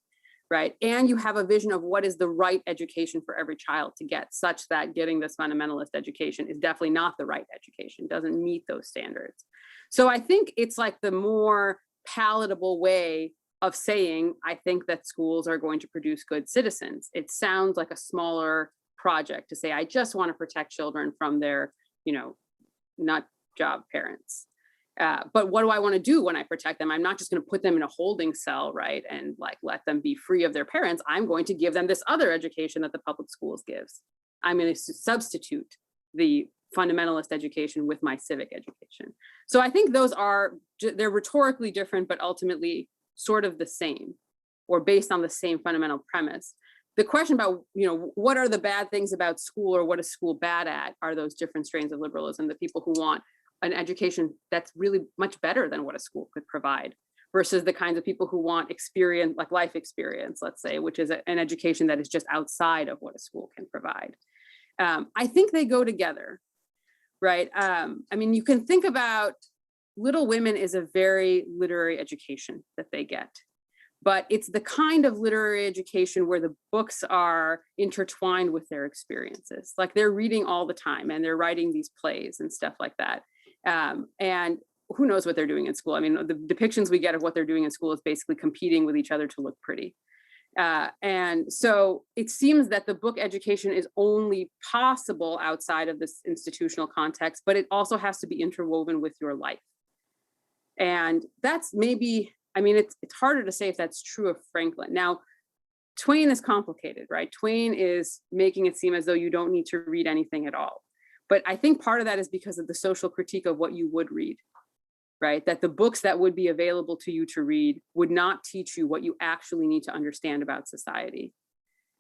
right? And you have a vision of what is the right education for every child to get, such that getting this fundamentalist education is definitely not the right education, doesn't meet those standards. So I think it's like the more palatable way of saying, I think that schools are going to produce good citizens. It sounds like a smaller project to say, I just want to protect children from their, nut job parents. But what do I want to do when I protect them? I'm not just going to put them in a holding cell, right? And like let them be free of their parents. I'm going to give them this other education that the public schools gives. I'm going to substitute the fundamentalist education with my civic education. So I think they're rhetorically different, but ultimately sort of the same, or based on the same fundamental premise. The question about, what are the bad things about school, or what is school bad at, are those different strains of liberalism, the people who want an education that's really much better than what a school could provide, versus the kinds of people who want experience, like life experience, let's say, which is an education that is just outside of what a school can provide. I think they go together, right? You can think about Little Women is a very literary education that they get. But it's the kind of literary education where the books are intertwined with their experiences. Like they're reading all the time, and they're writing these plays and stuff like that. And who knows what they're doing in school? The depictions we get of what they're doing in school is basically competing with each other to look pretty. And so it seems that the book education is only possible outside of this institutional context, but it also has to be interwoven with your life. And that's maybe, it's harder to say if that's true of Franklin. Now, Twain is complicated, right? Twain is making it seem as though you don't need to read anything at all. But I think part of that is because of the social critique of what you would read, right? That the books that would be available to you to read would not teach you what you actually need to understand about society.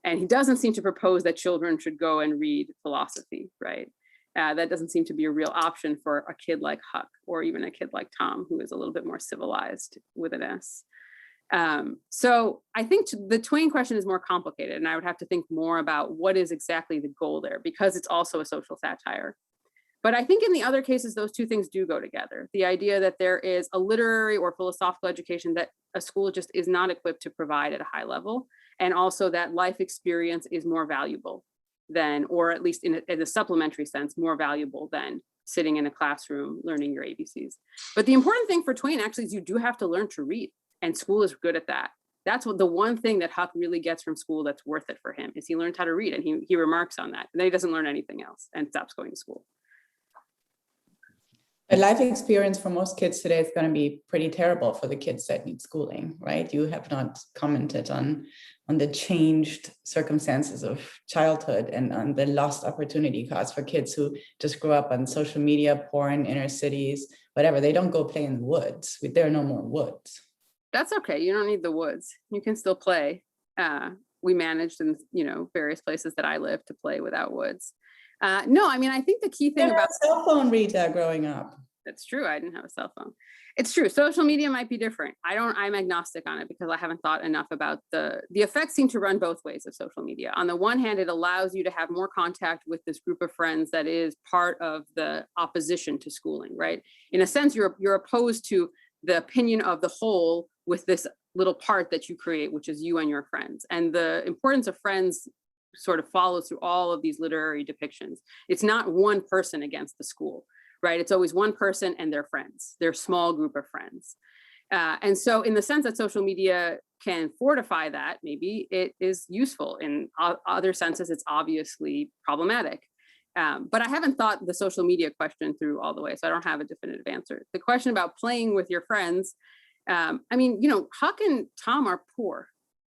And he doesn't seem to propose that children should go and read philosophy, right? That doesn't seem to be a real option for a kid like Huck, or even a kid like Tom, who is a little bit more civilized with an S. So I think the Twain question is more complicated, and I would have to think more about what is exactly the goal there, because it's also a social satire. But I think in the other cases, those two things do go together. The idea that there is a literary or philosophical education that a school just is not equipped to provide at a high level, and also that life experience is more valuable than, or at least in a supplementary sense, more valuable than sitting in a classroom learning your ABCs. But the important thing for Twain actually is you do have to learn to read, and school is good at that. That's what the one thing that Huck really gets from school that's worth it for him, is he learns how to read, and he remarks on that. And then he doesn't learn anything else and stops going to school. A life experience for most kids today is going to be pretty terrible for the kids that need schooling, right? You have not commented on the changed circumstances of childhood and on the lost opportunity costs for kids who just grow up on social media, porn, inner cities, whatever. They don't go play in the woods. There are no more woods. That's okay. You don't need the woods. You can still play. We managed in various places that I live to play without woods. No, I think the key thing about cell phone, Rita, growing up. That's true. I didn't have a cell phone. It's true. Social media might be different. I'm agnostic on it because I haven't thought enough about the effects seem to run both ways of social media. On the one hand, it allows you to have more contact with this group of friends that is part of the opposition to schooling, right? In a sense, you're opposed to the opinion of the whole with this little part that you create, which is you and your friends. And the importance of friends sort of follows through all of these literary depictions. It's not one person against the school, right? It's always one person and their friends, their small group of friends. And so in the sense that social media can fortify that, maybe it is useful. In other senses, it's obviously problematic. But I haven't thought the social media question through all the way, so I don't have a definitive answer. The question about playing with your friends, Huck and Tom are poor.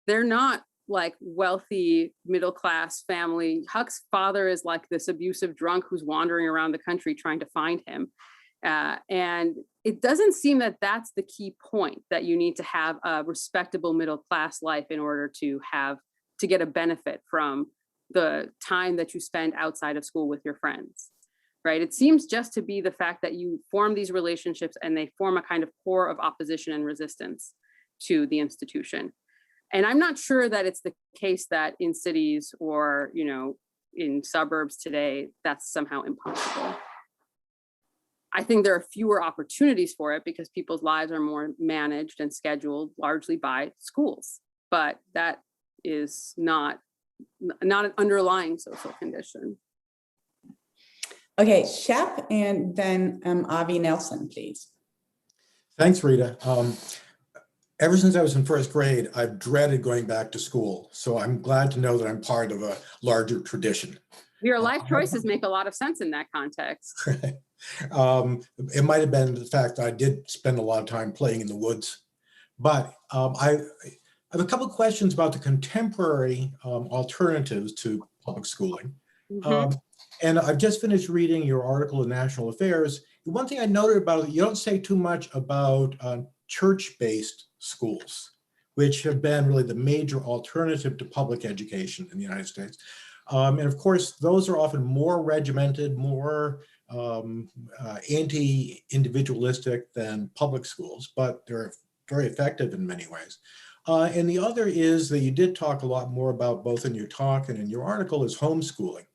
They're not like wealthy middle-class family. Huck's father is like this abusive drunk who's wandering around the country trying to find him. And it doesn't seem that that's the key point, that you need to have a respectable middle class life in order to get a benefit from the time that you spend outside of school with your friends, right? It seems just to be the fact that you form these relationships and they form a kind of core of opposition and resistance to the institution. And I'm not sure that it's the case that in cities or, in suburbs today, that's somehow impossible. I think there are fewer opportunities for it because people's lives are more managed and scheduled largely by schools, but that is not an underlying social condition. Okay, Shep, and then Avi Nelson, please. Thanks, Rita. Ever since I was in first grade, I've dreaded going back to school. So I'm glad to know that I'm part of a larger tradition. Your life choices make a lot of sense in that context. It might have been the fact that I did spend a lot of time playing in the woods. But I have a couple of questions about the contemporary alternatives to public schooling. Mm-hmm. And I've just finished reading your article in National Affairs. One thing I noted about it, you don't say too much about church-based schools, which have been really the major alternative to public education in the United States. And of course, those are often more regimented, more anti-individualistic than public schools, but they're very effective in many ways. And the other is that you did talk a lot more about, both in your talk and in your article, is homeschooling.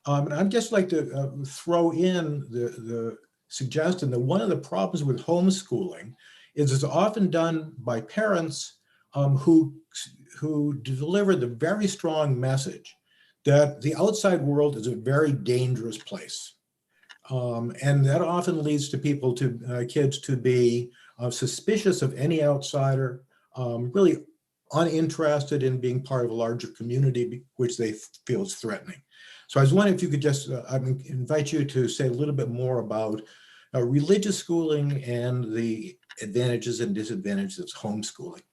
And I'd just like to throw in the suggestion that one of the problems with homeschooling is it's often done by parents who deliver the very strong message that the outside world is a very dangerous place. And that often leads to kids to be suspicious of any outsider, really uninterested in being part of a larger community, which they feel is threatening. So I was wondering if you could just invite you to say a little bit more about religious schooling and the advantages and disadvantages of homeschooling.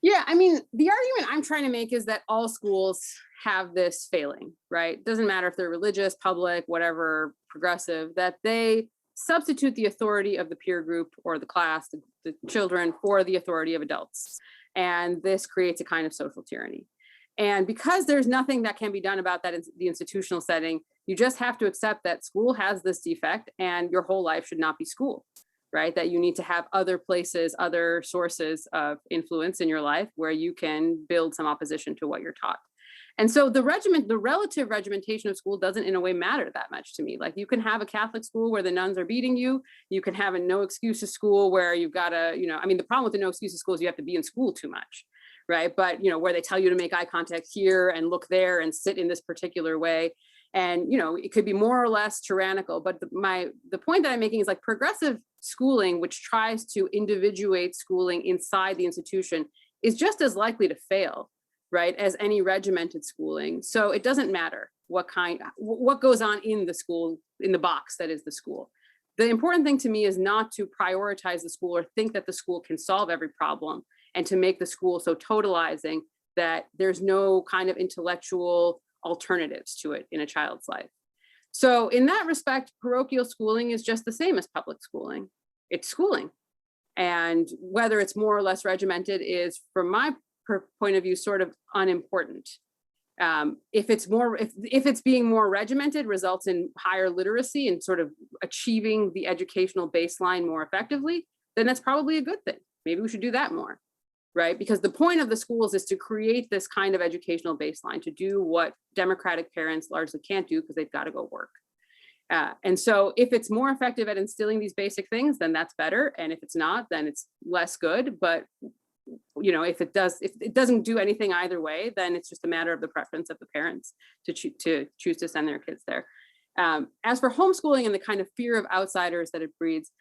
Yeah, I mean, the argument I'm trying to make is that all schools have this failing, right? It doesn't matter if they're religious, public, whatever, progressive, that they substitute the authority of the peer group or the class, the children, for the authority of adults. And this creates a kind of social tyranny. And because there's nothing that can be done about that in the institutional setting, you just have to accept that school has this defect and your whole life should not be school, right? That you need to have other places, other sources of influence in your life where you can build some opposition to what you're taught. And so the relative regimentation of school doesn't in a way matter that much to me. Like, you can have a Catholic school where the nuns are beating you. You can have a no excuses school where you've got to, the problem with the no excuses school is you have to be in school too much, right? But, where they tell you to make eye contact here and look there and sit in this particular way. And, it could be more or less tyrannical. But the point that I'm making is, like, progressive schooling, which tries to individuate schooling inside the institution, is just as likely to fail, right, as any regimented schooling. So it doesn't matter what goes on in the school, in the box that is the school. The important thing to me is not to prioritize the school or think that the school can solve every problem, and to make the school so totalizing that there's no kind of intellectual alternatives to it in a child's life. So in that respect, parochial schooling is just the same as public schooling. It's schooling. And whether it's more or less regimented is, from my point of view, sort of unimportant. If it's being more regimented results in higher literacy and sort of achieving the educational baseline more effectively, then that's probably a good thing. Maybe we should do that more, right? Because the point of the schools is to create this kind of educational baseline, to do what democratic parents largely can't do because they've got to go work. And so if it's more effective at instilling these basic things, then that's better. And if it's not, then it's less good. But if it doesn't do anything either way, then it's just a matter of the preference of the parents to choose to send their kids there. As for homeschooling and the kind of fear of outsiders that it breeds,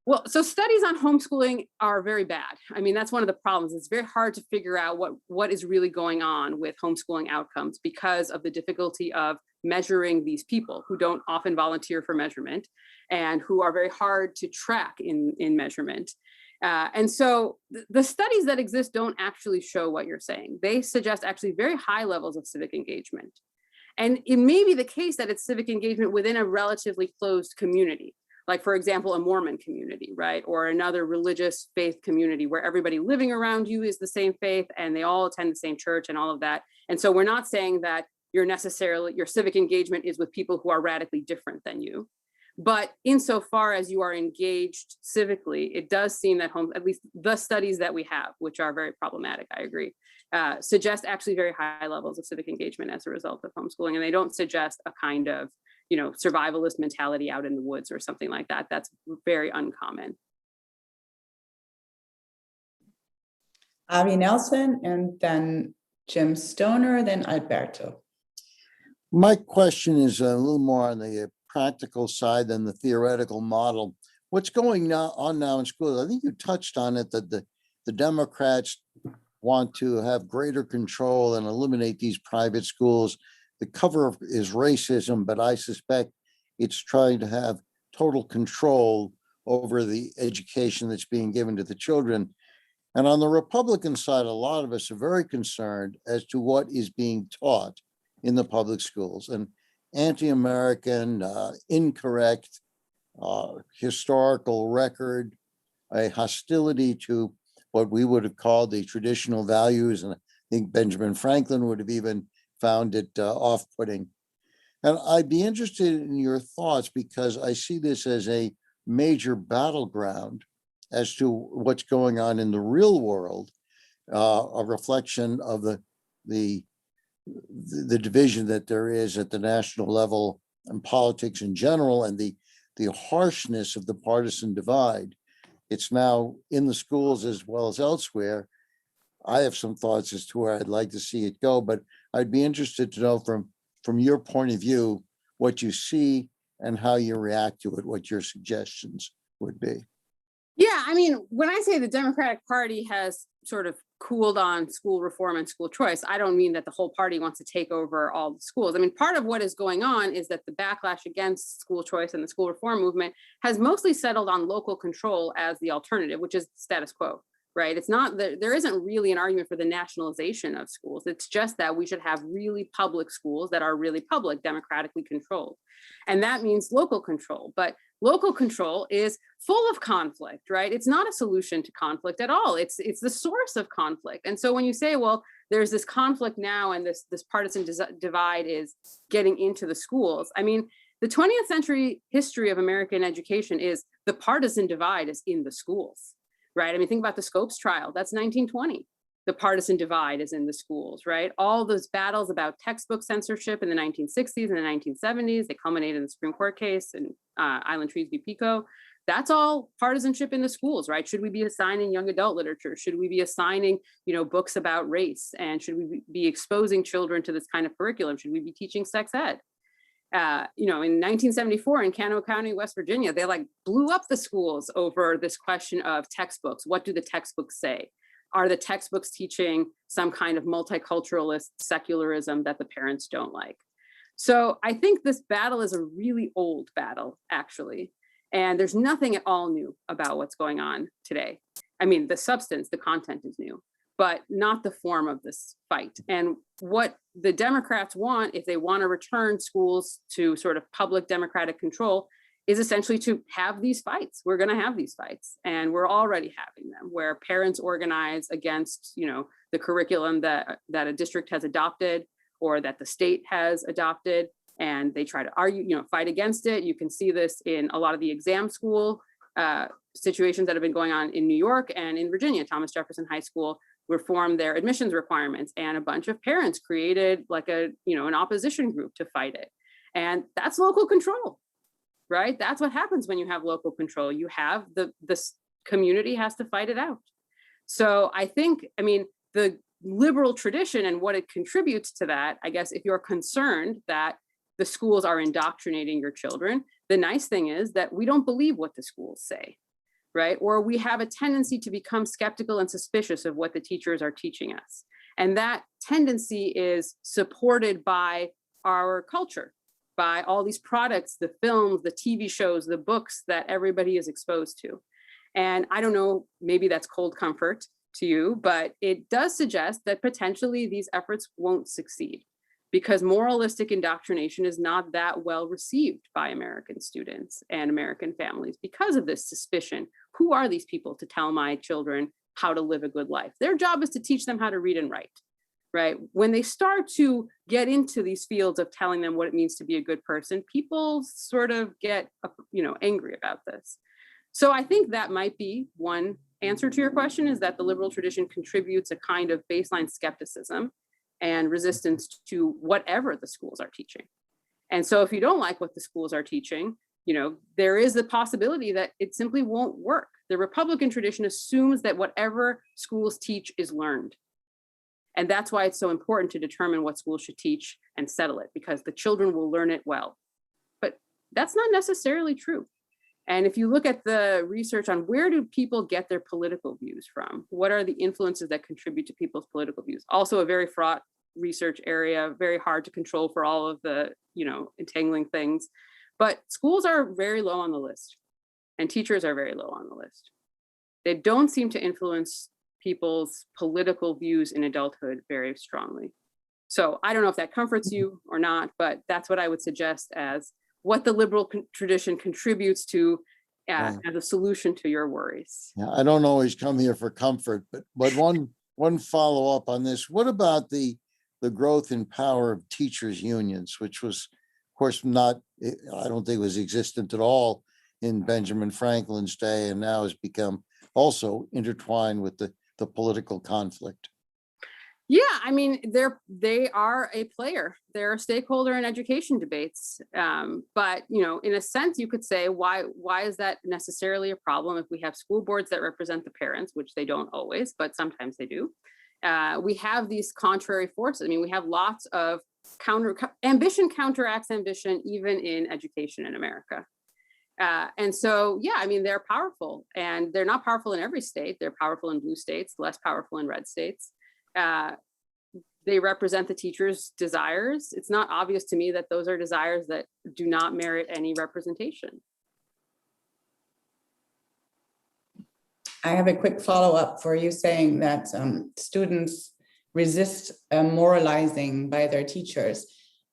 well, so studies on homeschooling are very bad. I mean, that's one of the problems. It's very hard to figure out what is really going on with homeschooling outcomes because of the difficulty of measuring these people who don't often volunteer for measurement and who are very hard to track in measurement. And so the studies that exist don't actually show what you're saying. They suggest actually very high levels of civic engagement. And it may be the case that it's civic engagement within a relatively closed community. like, for example, a Mormon community, right? Or another religious faith community where everybody living around you is the same faith and they all attend the same church and all of that. And so we're not saying that your civic engagement is with people who are radically different than you. But insofar as you are engaged civically, it does seem that at least the studies that we have, which are very problematic, I agree, suggest actually very high levels of civic engagement as a result of homeschooling. And they don't suggest a kind of, survivalist mentality out in the woods or something like that. That's very uncommon. Avi Nelson, and then Jim Stoner, then Alberto. My question is a little more on the practical side than the theoretical model. What's going on now in schools? I think you touched on it, that the Democrats want to have greater control and eliminate these private schools. The cover is racism, but I suspect it's trying to have total control over the education that's being given to the children. And on the Republican side, a lot of us are very concerned as to what is being taught in the public schools. And anti-American, incorrect, historical record, a hostility to what we would have called the traditional values. And I think Benjamin Franklin would have even found it off-putting. And I'd be interested in your thoughts, because I see this as a major battleground as to what's going on in the real world, a reflection of the division that there is at the national level and politics in general, and the harshness of the partisan divide. It's now in the schools as well as elsewhere. I have some thoughts as to where I'd like to see it go, but I'd be interested to know from your point of view what you see and how you react to it, what your suggestions would be. Yeah, I mean, when I say the Democratic Party has sort of cooled on school reform and school choice, I don't mean that the whole party wants to take over all the schools. I mean, part of what is going on is that the backlash against school choice and the school reform movement has mostly settled on local control as the alternative, which is status quo, right? It's not that there isn't really an argument for the nationalization of schools. It's just that we should have really public schools that are really public, democratically controlled. And that means local control. But local control is full of conflict, right? It's not a solution to conflict at all. It's the source of conflict. And so when you say, well, there's this conflict now and this partisan divide is getting into the schools, I mean, the 20th century history of American education is the partisan divide is in the schools, right? I mean, think about the Scopes trial. That's 1920. The partisan divide is in the schools, right? All those battles about textbook censorship in the 1960s and the 1970s, they culminated in the Supreme Court case in Island Trees v. Pico. That's all partisanship in the schools, right? Should we be assigning young adult literature? Should we be assigning, books about race? And should we be exposing children to this kind of curriculum? Should we be teaching sex ed? In 1974 in Cano County, West Virginia, they blew up the schools over this question of textbooks. What do the textbooks say? Are the textbooks teaching some kind of multiculturalist secularism that the parents don't like? So I think this battle is a really old battle, actually. And there's nothing at all new about what's going on today. I mean, the substance, the content is new, but not the form of this fight. And what the Democrats want, if they want to return schools to sort of public democratic control, is essentially to have these fights. We're going to have these fights, and we're already having them, where parents organize against, the curriculum that a district has adopted or that the state has adopted, and they try to argue, fight against it. You can see this in a lot of the exam school situations that have been going on in New York and in Virginia. Thomas Jefferson High School reformed their admissions requirements, and a bunch of parents created an opposition group to fight it. And that's local control. Right? That's what happens when you have local control. You have the community has to fight it out. So I think, the liberal tradition and what it contributes to that, I guess, if you're concerned that the schools are indoctrinating your children, the nice thing is that we don't believe what the schools say, right? Or we have a tendency to become skeptical and suspicious of what the teachers are teaching us. And that tendency is supported by our culture, by all these products, the films, the TV shows, the books that everybody is exposed to. And I don't know, maybe that's cold comfort to you, but it does suggest that potentially these efforts won't succeed, because moralistic indoctrination is not that well received by American students and American families because of this suspicion. Who are these people to tell my children how to live a good life? Their job is to teach them how to read and write, right? When they start to get into these fields of telling them what it means to be a good person, people sort of get, angry about this. So I think that might be one answer to your question, is that the liberal tradition contributes a kind of baseline skepticism and resistance to whatever the schools are teaching. And so if you don't like what the schools are teaching, there is the possibility that it simply won't work. The Republican tradition assumes that whatever schools teach is learned. And that's why it's so important to determine what schools should teach and settle it, because the children will learn it well. But that's not necessarily true. And if you look at the research on where do people get their political views from, what are the influences that contribute to people's political views? Also a very fraught research area, very hard to control for all of the, entangling things. But schools are very low on the list, and teachers are very low on the list. They don't seem to influence people's political views in adulthood very strongly. So I don't know if that comforts you or not, but that's what I would suggest as what the liberal tradition contributes to as a solution to your worries. Yeah, I don't always come here for comfort, but one follow up on this. What about the growth in power of teachers' unions, which was, of course, I don't think was existent at all in Benjamin Franklin's day, and now has become also intertwined with the political conflict? Yeah, I mean, they are a player. They're a stakeholder in education debates. But, in a sense, you could say, why is that necessarily a problem if we have school boards that represent the parents, which they don't always, but sometimes they do. We have these contrary forces. I mean, we have lots of ambition counteracts ambition, even in education in America. And so, yeah, I mean, they're powerful, and they're not powerful in every state. They're powerful in blue states, less powerful in red states. They represent the teachers' desires. It's not obvious to me that those are desires that do not merit any representation. I have a quick follow-up for you saying that students resist moralizing by their teachers.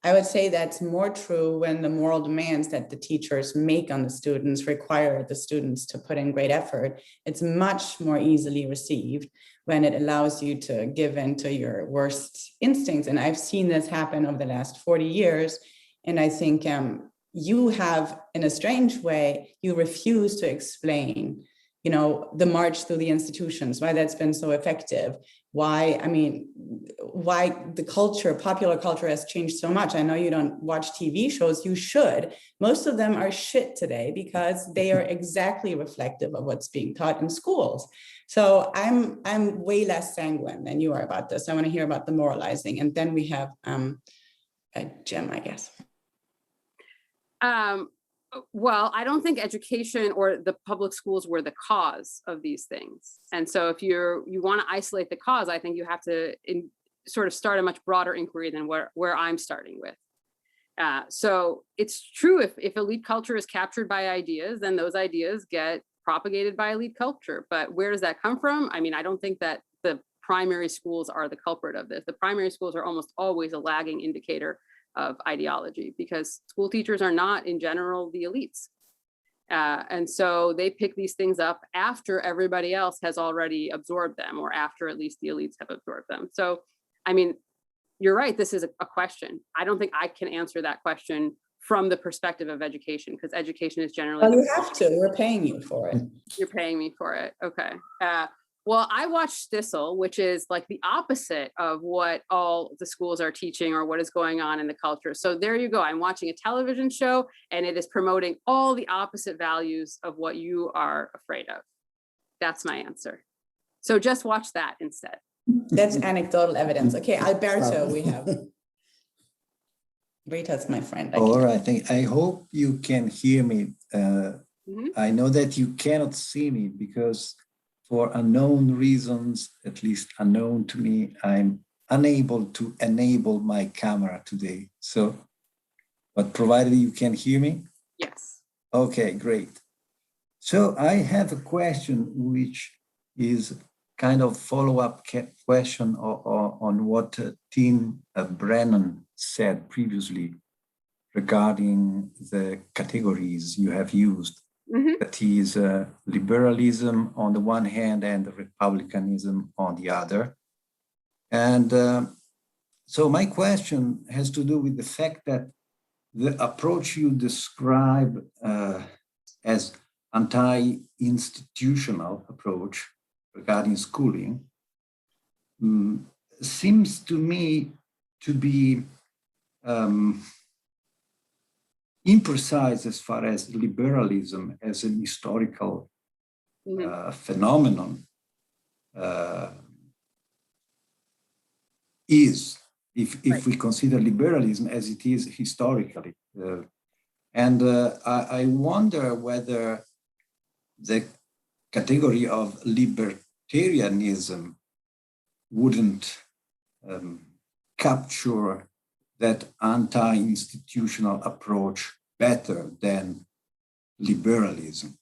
I would say that's more true when the moral demands that the teachers make on the students require the students to put in great effort. It's much more easily received when it allows you to give in to your worst instincts. And I've seen this happen over the last 40 years. And I think you have, in a strange way, you refuse to explain, the march through the institutions, why that's been so effective, why the popular culture has changed so much. I know you don't watch TV shows, you should. Most of them are shit today because they are exactly reflective of what's being taught in schools. So I'm way less sanguine than you are about this. I want to hear about the moralizing. And then we have Jim, I guess. Well, I don't think education or the public schools were the cause of these things. And so if you want to isolate the cause, I think you have to sort of start a much broader inquiry than where I'm starting with. So it's true, if elite culture is captured by ideas, then those ideas get propagated by elite culture. But where does that come from? I mean, I don't think that the primary schools are the culprit of this. The primary schools are almost always a lagging indicator of ideology, because school teachers are not in general the elites. And so they pick these things up after everybody else has already absorbed them, or after at least the elites have absorbed them. So, I mean, you're right, this is a question. I don't think I can answer that question from the perspective of education, because education is generally— Well, you have to, we're paying you for it. You're paying me for it, okay. Well, I watch Stissel, which is like the opposite of what all the schools are teaching or what is going on in the culture. So there you go. I'm watching a television show and it is promoting all the opposite values of what you are afraid of. That's my answer. So just watch that instead. That's anecdotal evidence. Okay, Alberto, we have. Rita's my friend. All right, I hope you can hear me. I know that you cannot see me because for unknown reasons, at least unknown to me, I'm unable to enable my camera today. So, but provided you can hear me? Yes. Okay, great. So I have a question which is kind of follow-up question on what Tim Brennan said previously regarding the categories you have used. That is liberalism on the one hand and republicanism on the other. And so my question has to do with the fact that the approach you describe as anti-institutional approach regarding schooling seems to me to be imprecise as far as liberalism as an historical phenomenon is, if we consider liberalism as it is historically. I wonder whether the category of libertarianism wouldn't capture that anti-institutional approach better than liberalism.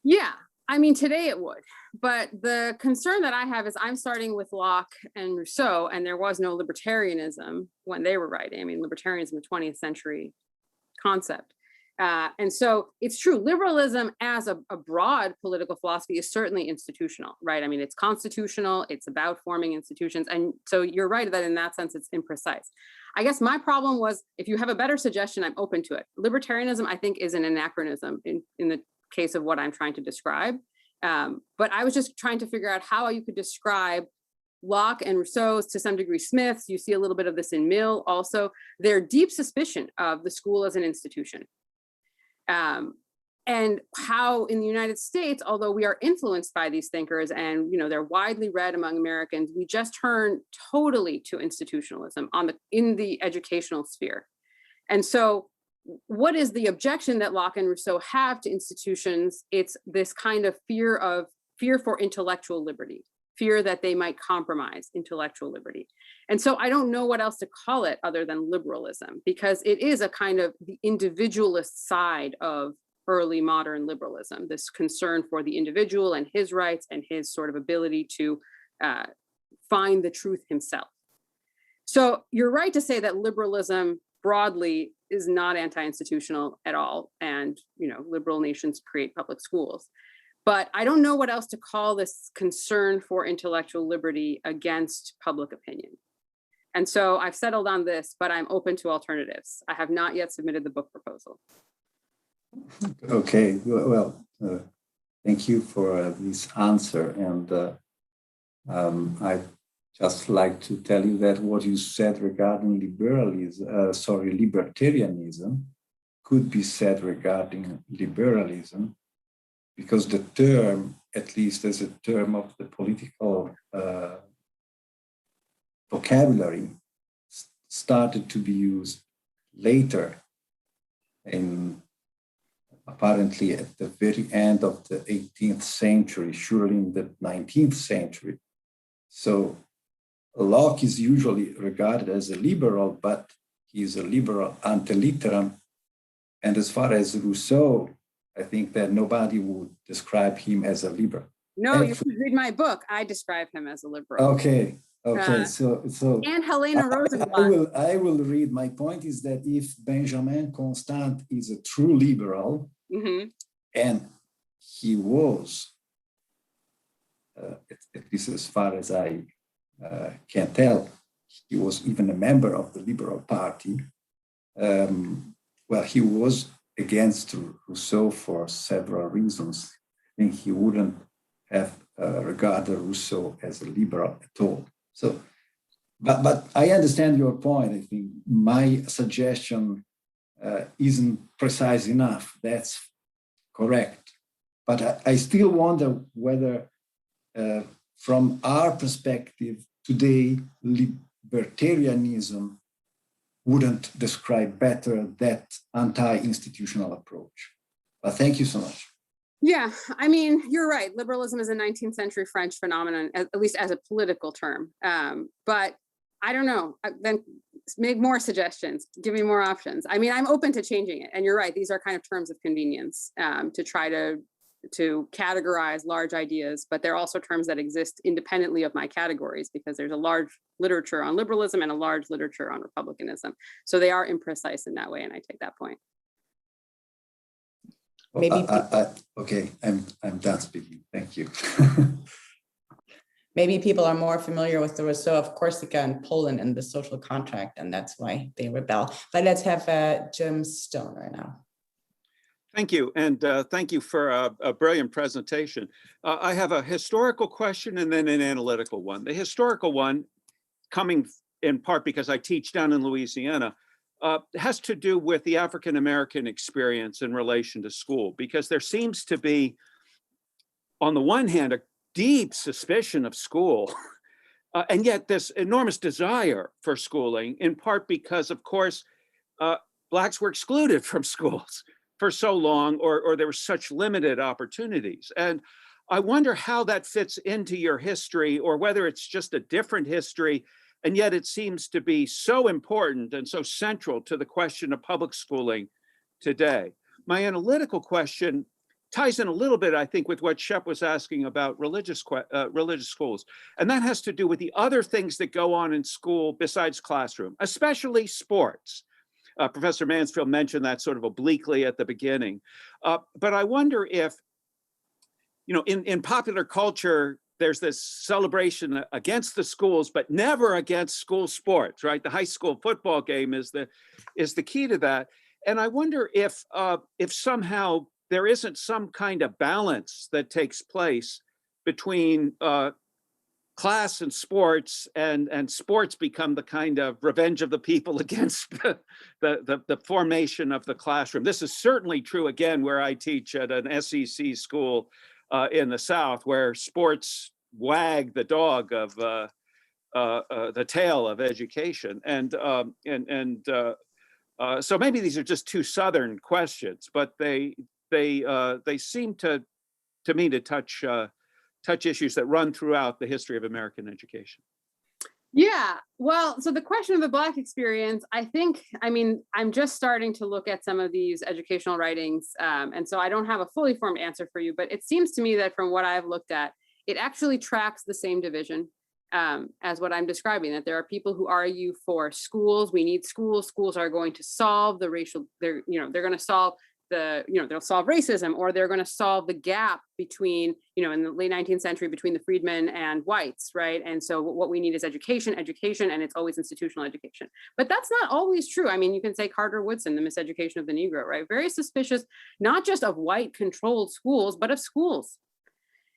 Yeah, I mean, today it would. But the concern that I have is I'm starting with Locke and Rousseau, and there was no libertarianism when they were writing. I mean, libertarianism is a 20th century concept. And so it's true, liberalism as a broad political philosophy is certainly institutional, right? I mean, it's constitutional, it's about forming institutions. And so you're right that in that sense, it's imprecise. I guess my problem was, if you have a better suggestion, I'm open to it. Libertarianism, I think, is an anachronism in the case of what I'm trying to describe. But I was just trying to figure out how you could describe Locke and Rousseau's, to some degree Smith's, you see a little bit of this in Mill also, their deep suspicion of the school as an institution. And how in the United States, although we are influenced by these thinkers and they're widely read among Americans, we just turn totally to institutionalism in the educational sphere. And so what is the objection that Locke and Rousseau have to institutions? It's this kind of fear for intellectual liberty, fear that they might compromise intellectual liberty. And so I don't know what else to call it other than liberalism, because it is a kind of the individualist side of early modern liberalism, this concern for the individual and his rights and his sort of ability to find the truth himself. So you're right to say that liberalism broadly is not anti-institutional at all. And, liberal nations create public schools. But I don't know what else to call this concern for intellectual liberty against public opinion. And so I've settled on this, but I'm open to alternatives. I have not yet submitted the book proposal. Okay, well, thank you for this answer. And I'd just like to tell you that what you said regarding libertarianism could be said regarding liberalism, because the term, at least as a term of the political vocabulary, started to be used later, apparently at the very end of the 18th century, surely in the 19th century. So Locke is usually regarded as a liberal, but he's a liberal ante litteram. And as far as Rousseau, I think that nobody would describe him as a liberal. No, you should read my book. I describe him as a liberal. Okay. So and Helena Rosenblatt. I will read. My point is that if Benjamin Constant is a true liberal, and he was, at least as far as I can tell, he was even a member of the Liberal Party. Well, he was against Rousseau for several reasons. I think he wouldn't have regarded Rousseau as a liberal at all. So, but I understand your point. I think my suggestion isn't precise enough. That's correct. But I still wonder whether, from our perspective today, libertarianism wouldn't describe better that anti-institutional approach. But thank you so much. Yeah, I mean, you're right. Liberalism is a 19th century French phenomenon, at least as a political term. But I don't know, then make more suggestions, give me more options. I mean, I'm open to changing it. And you're right, these are kind of terms of convenience to try to to categorize large ideas, but they're also terms that exist independently of my categories because there's a large literature on liberalism and a large literature on republicanism. So they are imprecise in that way, and I take that point. Maybe okay, I'm done speaking. Thank you. maybe people are more familiar with the Rousseau of Corsica and Poland and the social contract, and that's why they rebel. But let's have Jim Stoner now. Thank you, and thank you for a brilliant presentation. I have a historical question and then an analytical one. The historical one, coming in part because I teach down in Louisiana, has to do with the African-American experience in relation to school, because there seems to be, on the one hand, a deep suspicion of school, and yet this enormous desire for schooling, in part because, of course, Blacks were excluded from schools for so long, or there were such limited opportunities. And I wonder how that fits into your history, or whether it's just a different history, and yet it seems to be so important and so central to the question of public schooling today. My analytical question ties in a little bit, I think, with what Shep was asking about religious schools. And that has to do with the other things that go on in school besides classroom, especially sports. Professor Mansfield mentioned that sort of obliquely at the beginning. But I wonder if, in popular culture, there's this celebration against the schools, but never against school sports, right? The high school football game is the key to that. And I wonder if somehow there isn't some kind of balance that takes place between class and sports, and sports become the kind of revenge of the people against the formation of the classroom. This is certainly true, again, where I teach at an SEC school in the South, where sports wag the dog of the tail of education. And so maybe these are just two Southern questions, but they seem to me to touch issues that run throughout the history of American education. Yeah, well, so the question of the Black experience, I'm just starting to look at some of these educational writings. And so I don't have a fully formed answer for you, but it seems to me that from what I've looked at, it actually tracks the same division as what I'm describing, that there are people who argue for schools. We need schools. Schools are going to solve the racial, they're going to solve they'll solve racism, or they're going to solve the gap between, in the late 19th century, between the freedmen and whites, right? And so what we need is education, and it's always institutional education. But that's not always true. You can say Carter Woodson, the miseducation of the Negro, right? Very suspicious, not just of white-controlled schools, but of schools.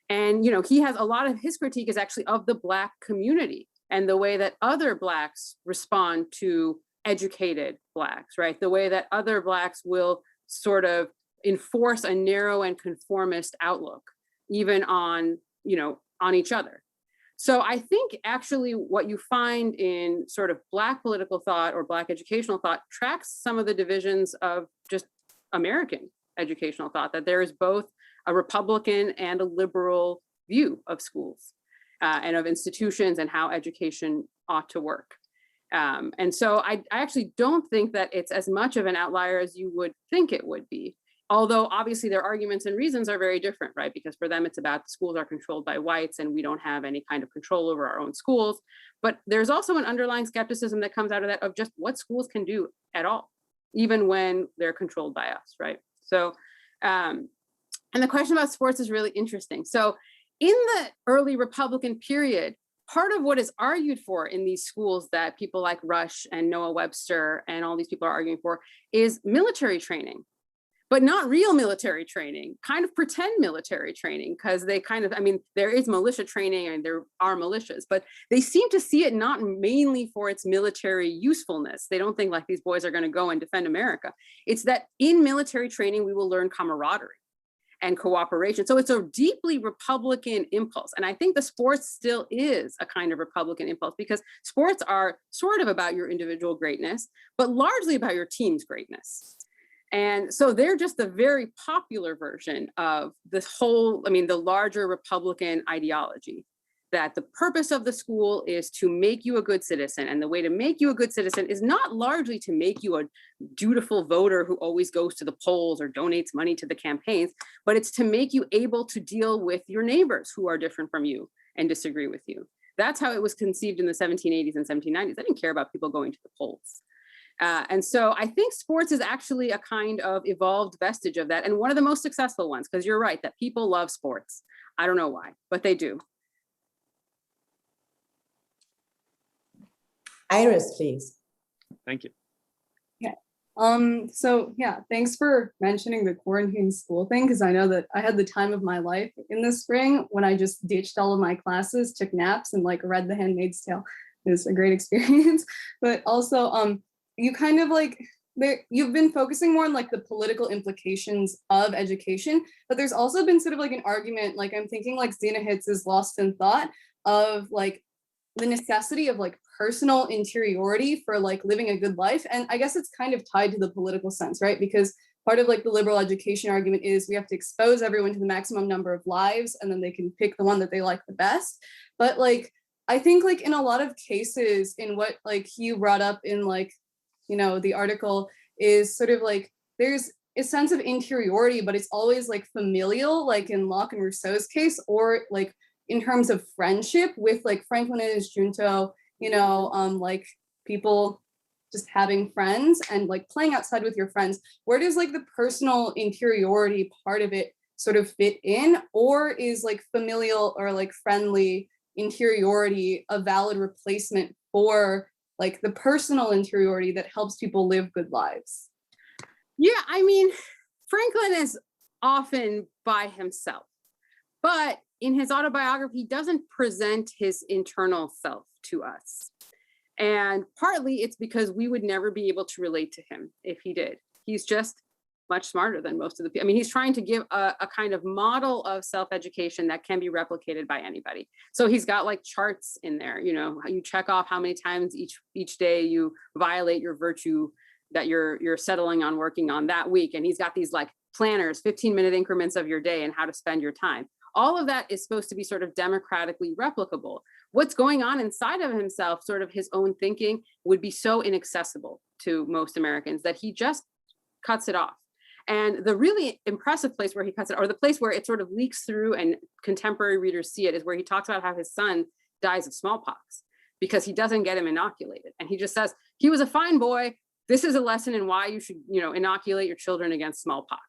And, he has a lot of his critique is actually of the Black community and the way that other Blacks respond to educated Blacks, right? The way that other Blacks will sort of enforce a narrow and conformist outlook, even on each other. So I think actually what you find in sort of Black political thought or Black educational thought tracks some of the divisions of just American educational thought, that there is both a Republican and a liberal view of schools and of institutions and how education ought to work. And so I actually don't think that it's as much of an outlier as you would think it would be. Although obviously their arguments and reasons are very different, right? Because for them, it's about the schools are controlled by whites and we don't have any kind of control over our own schools. But there's also an underlying skepticism that comes out of that of just what schools can do at all, even when they're controlled by us, right? So, and the question about sports is really interesting. So in the early Republican period, part of what is argued for in these schools that people like Rush and Noah Webster and all these people are arguing for is military training, but not real military training, kind of pretend military training, because they there is militia training and there are militias, but they seem to see it not mainly for its military usefulness. They don't think like these boys are going to go and defend America. It's that in military training, we will learn camaraderie and cooperation. So it's a deeply Republican impulse. And I think the sports still is a kind of Republican impulse, because sports are sort of about your individual greatness, but largely about your team's greatness. And so they're just the very popular version of this whole, the larger Republican ideology. that the purpose of the school is to make you a good citizen. And the way to make you a good citizen is not largely to make you a dutiful voter who always goes to the polls or donates money to the campaigns, but it's to make you able to deal with your neighbors who are different from you and disagree with you. That's how it was conceived in the 1780s and 1790s. They didn't care about people going to the polls. And so I think sports is actually a kind of evolved vestige of that, and one of the most successful ones, because you're right that people love sports. I don't know why, but they do. Iris, please. Thank you. So yeah, thanks for mentioning the quarantine school thing, because I know that I had the time of my life in the spring when I just ditched all of my classes, took naps, and like read The Handmaid's Tale. It was a great experience. But also, you kind of like, you've been focusing more on like the political implications of education, but there's also been sort of like an argument, like I'm thinking like Zena Hitz is Lost in Thought, of like the necessity of like personal interiority for like living a good life. And I guess it's kind of tied to the political sense, right? Because part of like the liberal education argument is we have to expose everyone to the maximum number of lives and then they can pick the one that they like the best. But like, I think like in a lot of cases in what like you brought up in like, you know, the article is sort of like, there's a sense of interiority, but it's always like familial, like in Locke and Rousseau's case, or like in terms of friendship with like Franklin and his junto, you know, like people just having friends and like playing outside with your friends. Where does like the personal interiority part of it sort of fit in? Or is like familial or like friendly interiority a valid replacement for like the personal interiority that helps people live good lives? Yeah, I mean, Franklin is often by himself, but in his autobiography, he doesn't present his internal self to us. And partly it's because we would never be able to relate to him if he did. He's just much smarter than most of the people. I mean, he's trying to give a kind of model of self-education that can be replicated by anybody. So he's got like charts in there, you know, you check off how many times each day you violate your virtue that you're settling on working on that week. And he's got these like planners, 15-minute increments of your day and how to spend your time. All of that is supposed to be sort of democratically replicable. What's going on inside of himself, sort of his own thinking, would be so inaccessible to most Americans that he just cuts it off. And the really impressive place where he cuts it, or the place where it sort of leaks through and contemporary readers see it, is where he talks about how his son dies of smallpox because he doesn't get him inoculated. And he just says, he was a fine boy. This is a lesson in why you should, you know, inoculate your children against smallpox.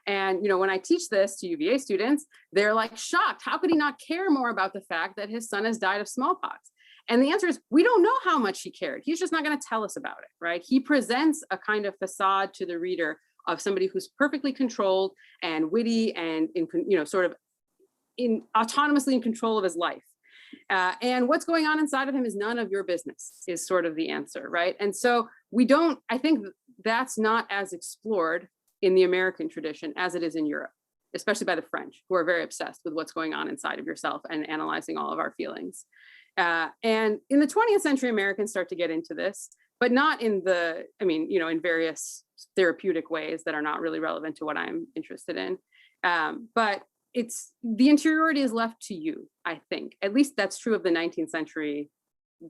And, you know, when I teach this to UVA students, they're like shocked. How could he not care more about the fact that his son has died of smallpox? And the answer is, we don't know how much he cared. He's just not going to tell us about it, right? He presents a kind of facade to the reader of somebody who's perfectly controlled and witty and, you know, sort of autonomously in control of his life. And what's going on inside of him is none of your business, is sort of the answer, right? And so I think that's not as explored in the American tradition as it is in Europe, especially by the French, who are very obsessed with what's going on inside of yourself and analyzing all of our feelings. And in the 20th century, Americans start to get into this, but not in in various therapeutic ways that are not really relevant to what I'm interested in. But it's, the interiority is left to you, I think. At least that's true of the 19th century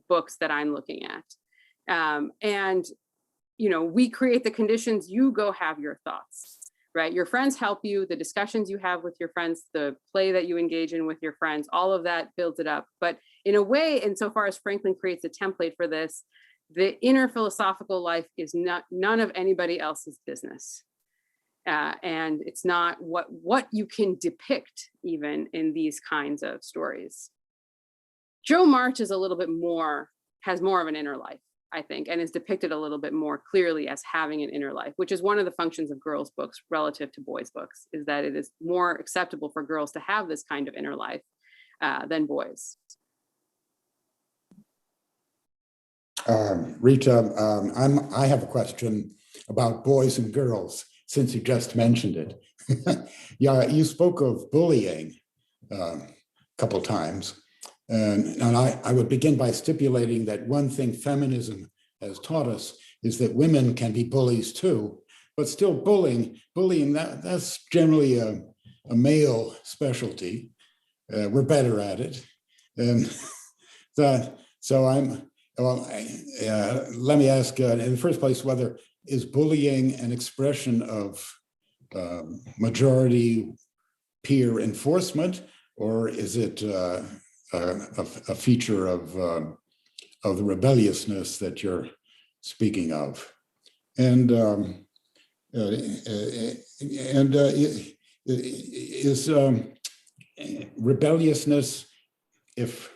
books that I'm looking at. And you know, we create the conditions, you go have your thoughts, right? Your friends help you, the discussions you have with your friends, the play that you engage in with your friends, all of that builds it up. But in a way, insofar as Franklin creates a template for this, the inner philosophical life is none of anybody else's business. And it's not what you can depict even in these kinds of stories. Jo March is a little bit more, has more of an inner life, I think, and is depicted a little bit more clearly as having an inner life, which is one of the functions of girls' books relative to boys' books, is that it is more acceptable for girls to have this kind of inner life than boys. Rita, I have a question about boys and girls, since you just mentioned it. Yeah, you spoke of bullying a couple times. And I would begin by stipulating that one thing feminism has taught us is that women can be bullies too, but still bullying that's generally a male specialty. We're better at it. And so let me ask in the first place, whether is bullying an expression of majority peer enforcement, or is it a feature of the rebelliousness that you're speaking of? And is rebelliousness, if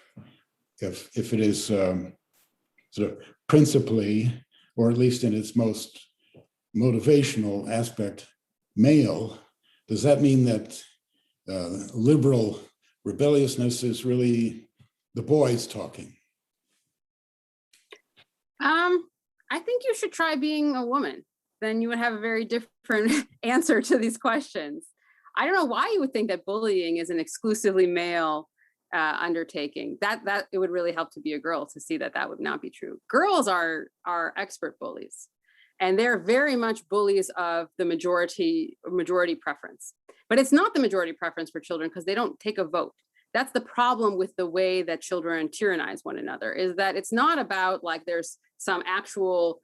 it is sort of principally, or at least in its most motivational aspect, male, does that mean that liberal rebelliousness is really the boys talking? I think you should try being a woman. Then you would have a very different answer to these questions. I don't know why you would think that bullying is an exclusively male undertaking. That it would really help to be a girl to see that that would not be true. Girls are expert bullies, and they're very much bullies of the majority preference. But it's not the majority preference for children because they don't take a vote. That's the problem with the way that children tyrannize one another, is that it's not about like there's some actual,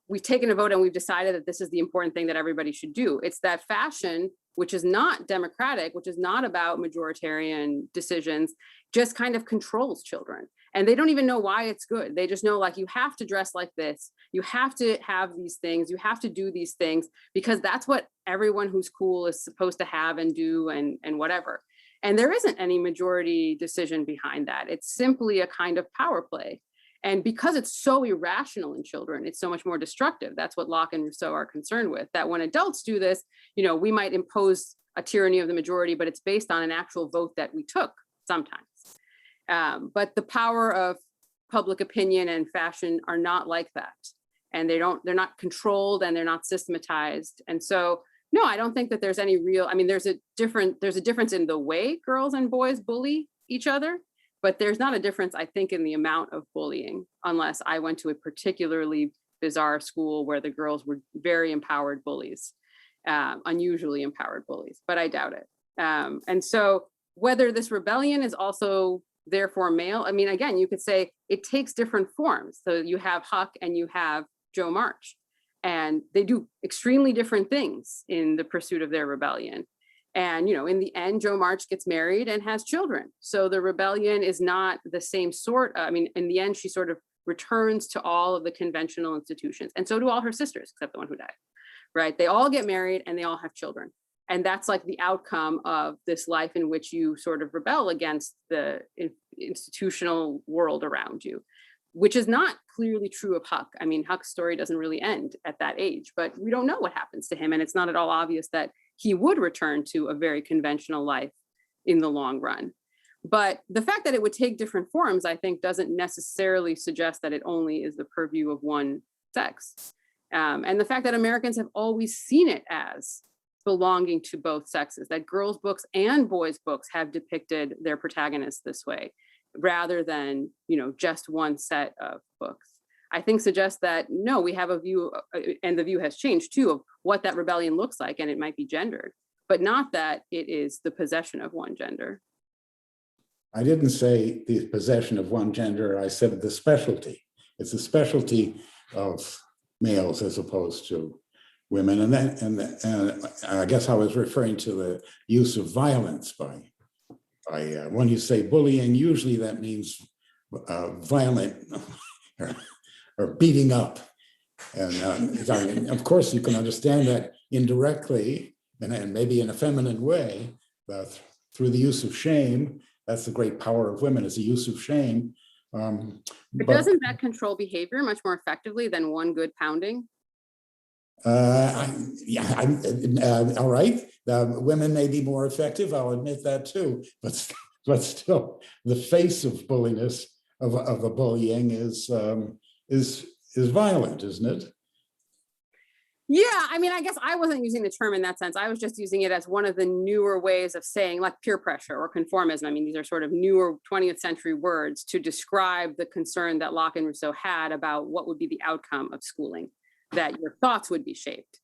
we've taken a vote and we've decided that this is the important thing that everybody should do. It's that fashion, which is not democratic, which is not about majoritarian decisions, just kind of controls children. And they don't even know why it's good. They just know, like, you have to dress like this. You have to have these things. You have to do these things because that's what everyone who's cool is supposed to have and do and whatever. And there isn't any majority decision behind that. It's simply a kind of power play. And because it's so irrational in children, it's so much more destructive. That's what Locke and Rousseau are concerned with, that when adults do this, we might impose a tyranny of the majority, but it's based on an actual vote that we took sometimes. But the power of public opinion and fashion are not like that. And they're not controlled and they're not systematized. And so, no, I don't think that there's any real, there's a difference in the way girls and boys bully each other, but there's not a difference, I think, in the amount of bullying, unless I went to a particularly bizarre school where the girls were very empowered bullies, unusually empowered bullies, but I doubt it. And so whether this rebellion is also therefore male, again, you could say it takes different forms. So you have Huck and you have Joe March, and they do extremely different things in the pursuit of their rebellion. And, in the end, Joe March gets married and has children. So the rebellion is not the same sort. In the end, she sort of returns to all of the conventional institutions. And so do all her sisters, except the one who died, right? They all get married and they all have children. And that's like the outcome of this life in which you sort of rebel against the institutional world around you, which is not clearly true of Huck. Huck's story doesn't really end at that age, but we don't know what happens to him. And it's not at all obvious that he would return to a very conventional life in the long run. But the fact that it would take different forms, I think, doesn't necessarily suggest that it only is the purview of one sex. And the fact that Americans have always seen it as belonging to both sexes, that girls' books and boys' books have depicted their protagonists this way, rather than, just one set of books, I think suggests that, no, we have a view, and the view has changed too, of what that rebellion looks like, and it might be gendered, but not that it is the possession of one gender. I didn't say the possession of one gender, I said the specialty. It's the specialty of males as opposed to women. And I guess I was referring to the use of violence by when you say bullying, usually that means violent or beating up. And of course, you can understand that indirectly and maybe in a feminine way, through the use of shame. That's the great power of women, is the use of shame. But doesn't that control behavior much more effectively than one good pounding? All right. Women may be more effective. I'll admit that too. But still, the face of bulliness of a bullying is violent, isn't it? Yeah, I guess I wasn't using the term in that sense. I was just using it as one of the newer ways of saying, like, peer pressure or conformism. These are sort of newer 20th century words to describe the concern that Locke and Rousseau had about what would be the outcome of schooling, that your thoughts would be shaped.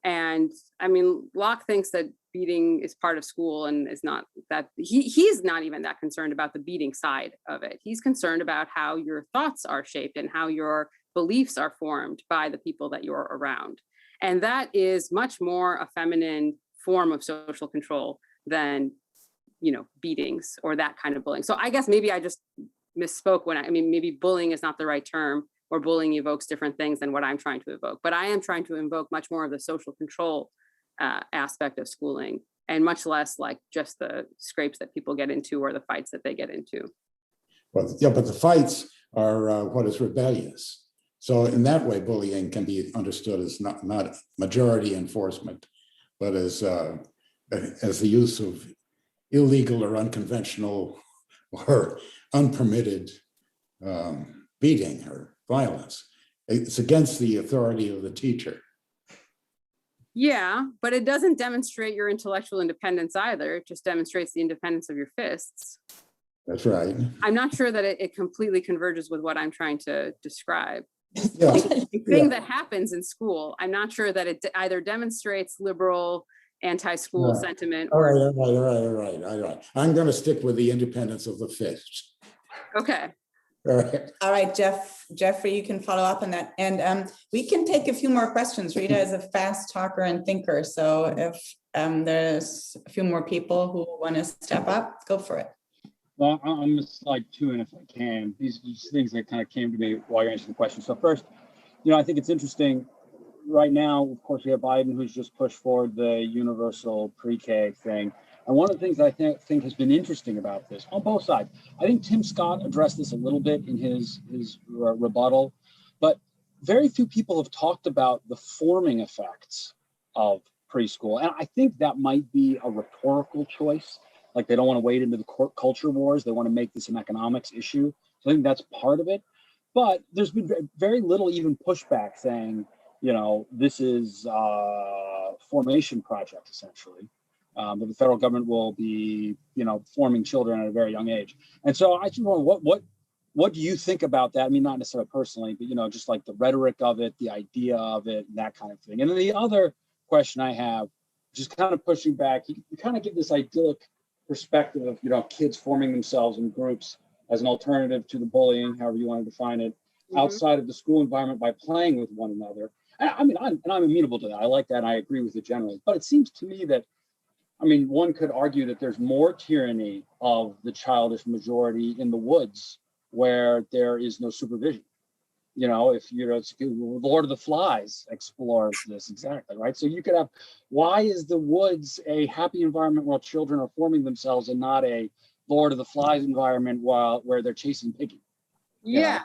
And I mean, Locke thinks that beating is part of school and is not that he's not even that concerned about the beating side of it. He's concerned about how your thoughts are shaped and how your beliefs are formed by the people that you're around. And that is much more a feminine form of social control than, you know, beatings or that kind of bullying. So I guess maybe I just misspoke when I mean, maybe bullying is not the right term, or bullying evokes different things than what I'm trying to evoke. But I am trying to invoke much more of the social control aspect of schooling, and much less like just the scrapes that people get into or the fights that they get into. Well, yeah, but the fights are what is rebellious. So in that way, bullying can be understood as not majority enforcement, but as the use of illegal or unconventional or unpermitted beating or violence. It's against the authority of the teacher. Yeah, but it doesn't demonstrate your intellectual independence either. It just demonstrates the independence of your fists. That's right. I'm not sure that it completely converges with what I'm trying to describe. Yeah. The thing that happens in school, I'm not sure that it either demonstrates liberal anti-school sentiment or. All right. I'm going to stick with the independence of the fist. Okay. All right, Jeffrey, you can follow up on that. And we can take a few more questions. Rita is a fast talker and thinker. So if there's a few more people who want to step up, go for it. Well, I'm going to slide 2 in if I can. These things that kind of came to me while you're answering the question. So first, you know, I think it's interesting. Right now, of course, we have Biden, who's just pushed forward the universal pre-K thing. And one of the things I think has been interesting about this on both sides, I think Tim Scott addressed this a little bit in his rebuttal, but very few people have talked about the forming effects of preschool. And I think that might be a rhetorical choice. Like they don't want to wade into the culture wars. They want to make this an economics issue. So I think that's part of it. But there's been very little even pushback saying, you know, this is a formation project, essentially. That the federal government will be, you know, forming children at a very young age. And so I just wonder, what do you think about that? I mean, not necessarily personally, but, you know, just like the rhetoric of it, the idea of it, that kind of thing. And then the other question I have, just kind of pushing back, you kind of give this idyllic perspective of, you know, kids forming themselves in groups as an alternative to the bullying, however you want to define it, outside of the school environment by playing with one another. I mean, I'm amenable to that. I like that. And I agree with it generally. But it seems to me that, I mean, one could argue that there's more tyranny of the childish majority in the woods where there is no supervision. You know, if you're at school, Lord of the Flies explores this exactly, right? So you could have, why is the woods a happy environment where children are forming themselves and not a Lord of the Flies environment where they're chasing Piggy? Yeah.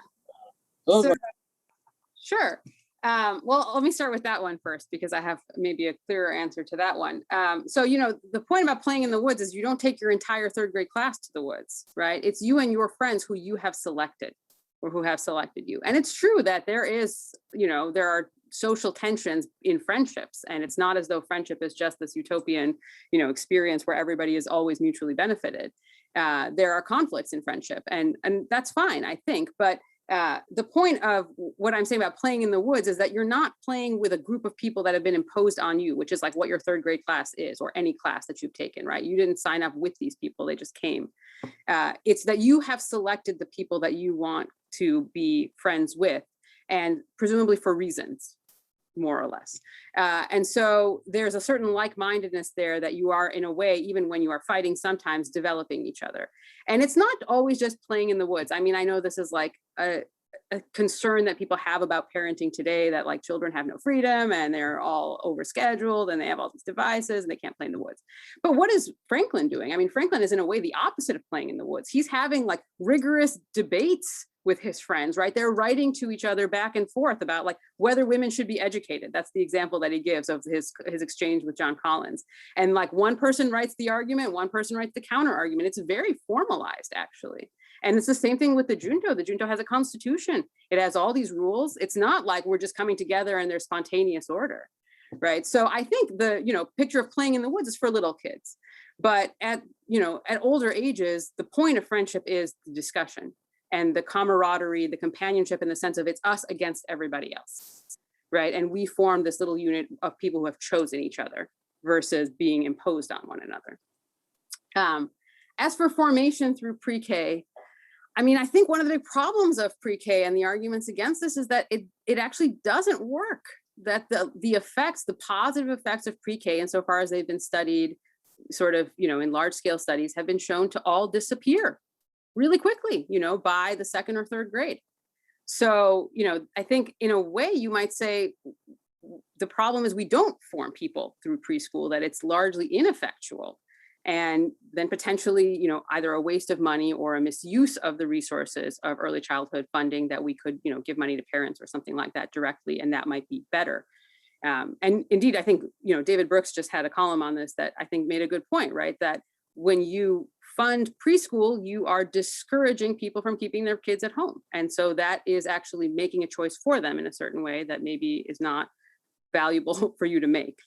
Sure. Well, let me start with that one first, because I have maybe a clearer answer to that one. So, you know, the point about playing in the woods is you don't take your entire 3rd grade class to the woods, right? It's you and your friends who you have selected or who have selected you. And it's true that there is, you know, there are social tensions in friendships, and it's not as though friendship is just this utopian, you know, experience where everybody is always mutually benefited. There are conflicts in friendship, and that's fine, I think. But the point of what I'm saying about playing in the woods is that you're not playing with a group of people that have been imposed on you, which is like what your 3rd grade class is, or any class that you've taken, right? You didn't sign up with these people, they just came. It's that you have selected the people that you want to be friends with, and presumably for reasons, more or less. And so there's a certain like-mindedness there that you are, in a way, even when you are fighting, sometimes developing each other. And it's not always just playing in the woods. I mean, I know this is like a concern that people have about parenting today, that like children have no freedom and they're all overscheduled and they have all these devices and they can't play in the woods. But what is Franklin doing? I mean, Franklin is in a way the opposite of playing in the woods. He's having like rigorous debates with his friends, right? They're writing to each other back and forth about like whether women should be educated. That's the example that he gives of his exchange with John Collins. And like one person writes the argument, one person writes the counter argument. It's very formalized, actually. And it's the same thing with the junto. The junto has a constitution. It has all these rules. It's not like we're just coming together and there's spontaneous order, right? So I think the, you know, picture of playing in the woods is for little kids. But at, you know, at older ages, the point of friendship is the discussion and the camaraderie, the companionship, in the sense of it's us against everybody else, right? And we form this little unit of people who have chosen each other versus being imposed on one another. As for formation through pre-K, I mean, I think one of the big problems of pre-K and the arguments against this is that it actually doesn't work, that the effects, the positive effects of pre-K, insofar as they've been studied sort of, in large scale studies, have been shown to all disappear really quickly, by the second or third grade. So, I think in a way you might say the problem is we don't form people through preschool, that it's largely ineffectual. And then potentially, either a waste of money or a misuse of the resources of early childhood funding that we could, give money to parents or something like that directly, and that might be better. And indeed, I think, David Brooks just had a column on this that I think made a good point, right? That when you fund preschool, you are discouraging people from keeping their kids at home. And so that is actually making a choice for them in a certain way that maybe is not valuable for you to make.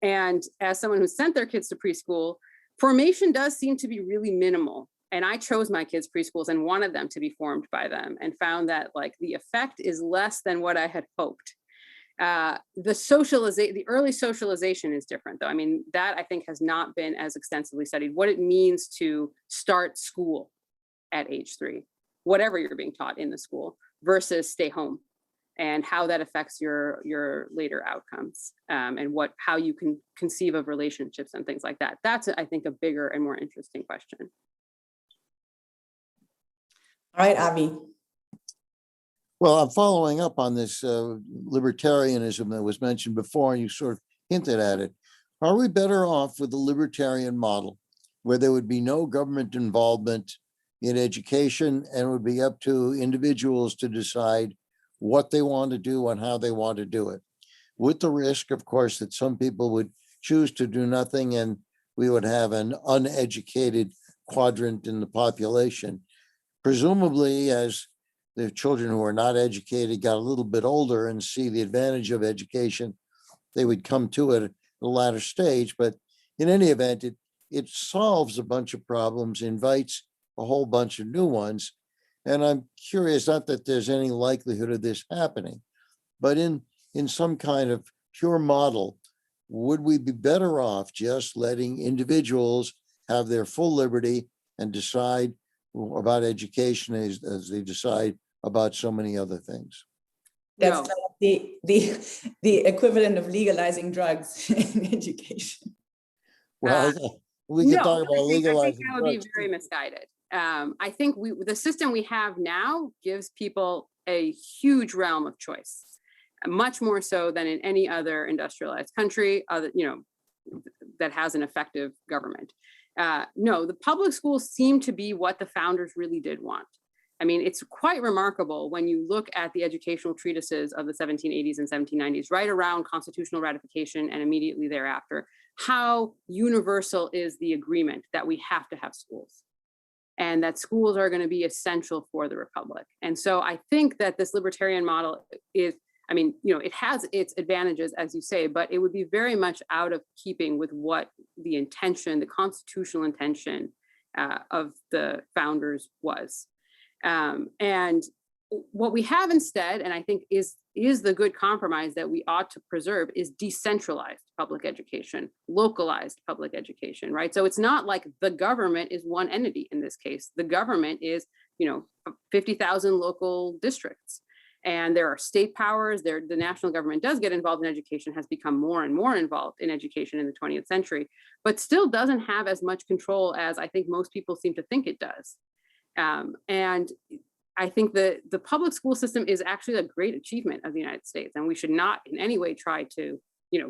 And as someone who sent their kids to preschool, formation does seem to be really minimal. And I chose my kids' preschools and wanted them to be formed by them, and found that the effect is less than what I had hoped. The early socialization is different though. I mean, that I think has not been as extensively studied, what it means to start school at age 3, whatever you're being taught in the school, versus stay home, and how that affects your later outcomes, and how you can conceive of relationships and things like that. That's, I think, a bigger and more interesting question. All right, Avi. Well, I'm following up on this libertarianism that was mentioned before, and you sort of hinted at it. Are we better off with the libertarian model, where there would be no government involvement in education and it would be up to individuals to decide what they want to do and how they want to do it, with the risk, of course, that some people would choose to do nothing and we would have an uneducated quadrant in the population? Presumably, as the children who are not educated got a little bit older and see the advantage of education, they would come to it at a latter stage. But in any event, it solves a bunch of problems, invites a whole bunch of new ones. And I'm curious, not that there's any likelihood of this happening, but in some kind of pure model, would we be better off just letting individuals have their full liberty and decide about education as they decide about so many other things? That's the equivalent of legalizing drugs in education. Well, we can talk about legalizing. I think that would be very misguided. I think the system we have now gives people a huge realm of choice, much more so than in any other industrialized country, that has an effective government. No, the public schools seem to be what the founders really did want. I mean, it's quite remarkable when you look at the educational treatises of the 1780s and 1790s, right around constitutional ratification and immediately thereafter, how universal is the agreement that we have to have schools, and that schools are going to be essential for the republic. And so I think that this libertarian model is, it has its advantages, as you say, but it would be very much out of keeping with what the intention, the constitutional intention of the founders was. And what we have instead, and I think is the good compromise that we ought to preserve, is decentralized public education, localized public education, right? So it's not like the government is one entity in this case. The government is, 50,000 local districts. And there are state powers. The national government does get involved in education, has become more and more involved in education in the 20th century, but still doesn't have as much control as I think most people seem to think it does. And I think that the public school system is actually a great achievement of the United States, and we should not in any way try to,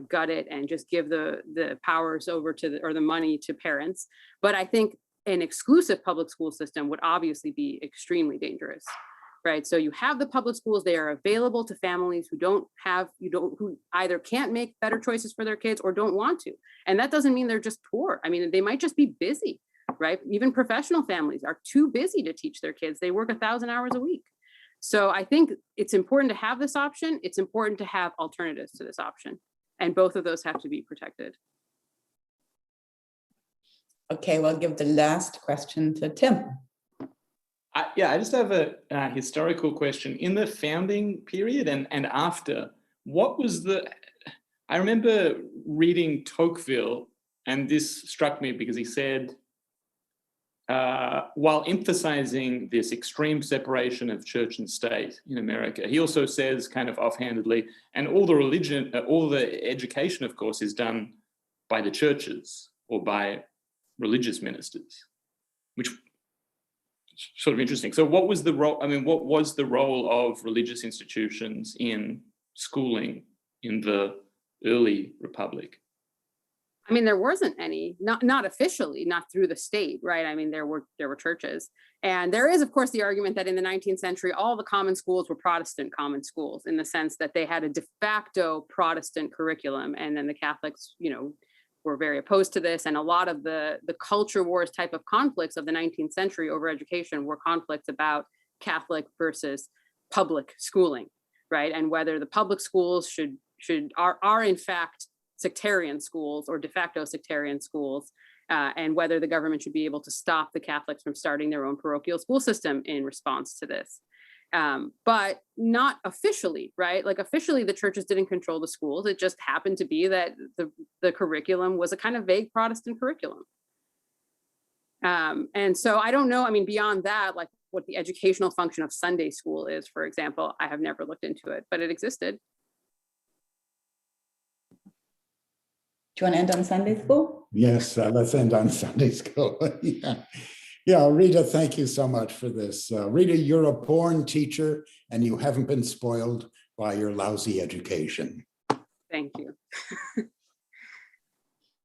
gut it and just give the powers over or the money to parents. But I think an exclusive public school system would obviously be extremely dangerous, right? So you have the public schools; they are available to families who who either can't make better choices for their kids or don't want to, and that doesn't mean they're just poor. I mean, they might just be busy. Right? Even professional families are too busy to teach their kids. They work 1,000 hours a week. So I think it's important to have this option. It's important to have alternatives to this option. And both of those have to be protected. Okay, we'll give the last question to Tim. I just have a historical question. In the founding period and after, what was I remember reading Tocqueville, and this struck me because he said, while emphasizing this extreme separation of church and state in America, he also says kind of offhandedly, and all the education, of course, is done by the churches or by religious ministers, which sort of interesting. So what was the role, what was the role of religious institutions in schooling in the early republic? There wasn't any, not officially, not through the state, right? There were churches. And there is, of course, the argument that in the 19th century, all the common schools were Protestant common schools in the sense that they had a de facto Protestant curriculum. And then the Catholics, were very opposed to this. And a lot of the culture wars type of conflicts of the 19th century over education were conflicts about Catholic versus public schooling, right? And whether the public schools are in fact sectarian schools or de facto sectarian schools, and whether the government should be able to stop the Catholics from starting their own parochial school system in response to this. But not officially, right? Like officially the churches didn't control the schools. It just happened to be that the curriculum was a kind of vague Protestant curriculum. And so I don't know, beyond that, like what the educational function of Sunday school is, for example, I have never looked into it, but it existed. Do you want to end on Sunday school? Yes, let's end on Sunday school. Yeah, Rita, thank you so much for this. Rita, you're a born teacher and you haven't been spoiled by your lousy education. Thank you.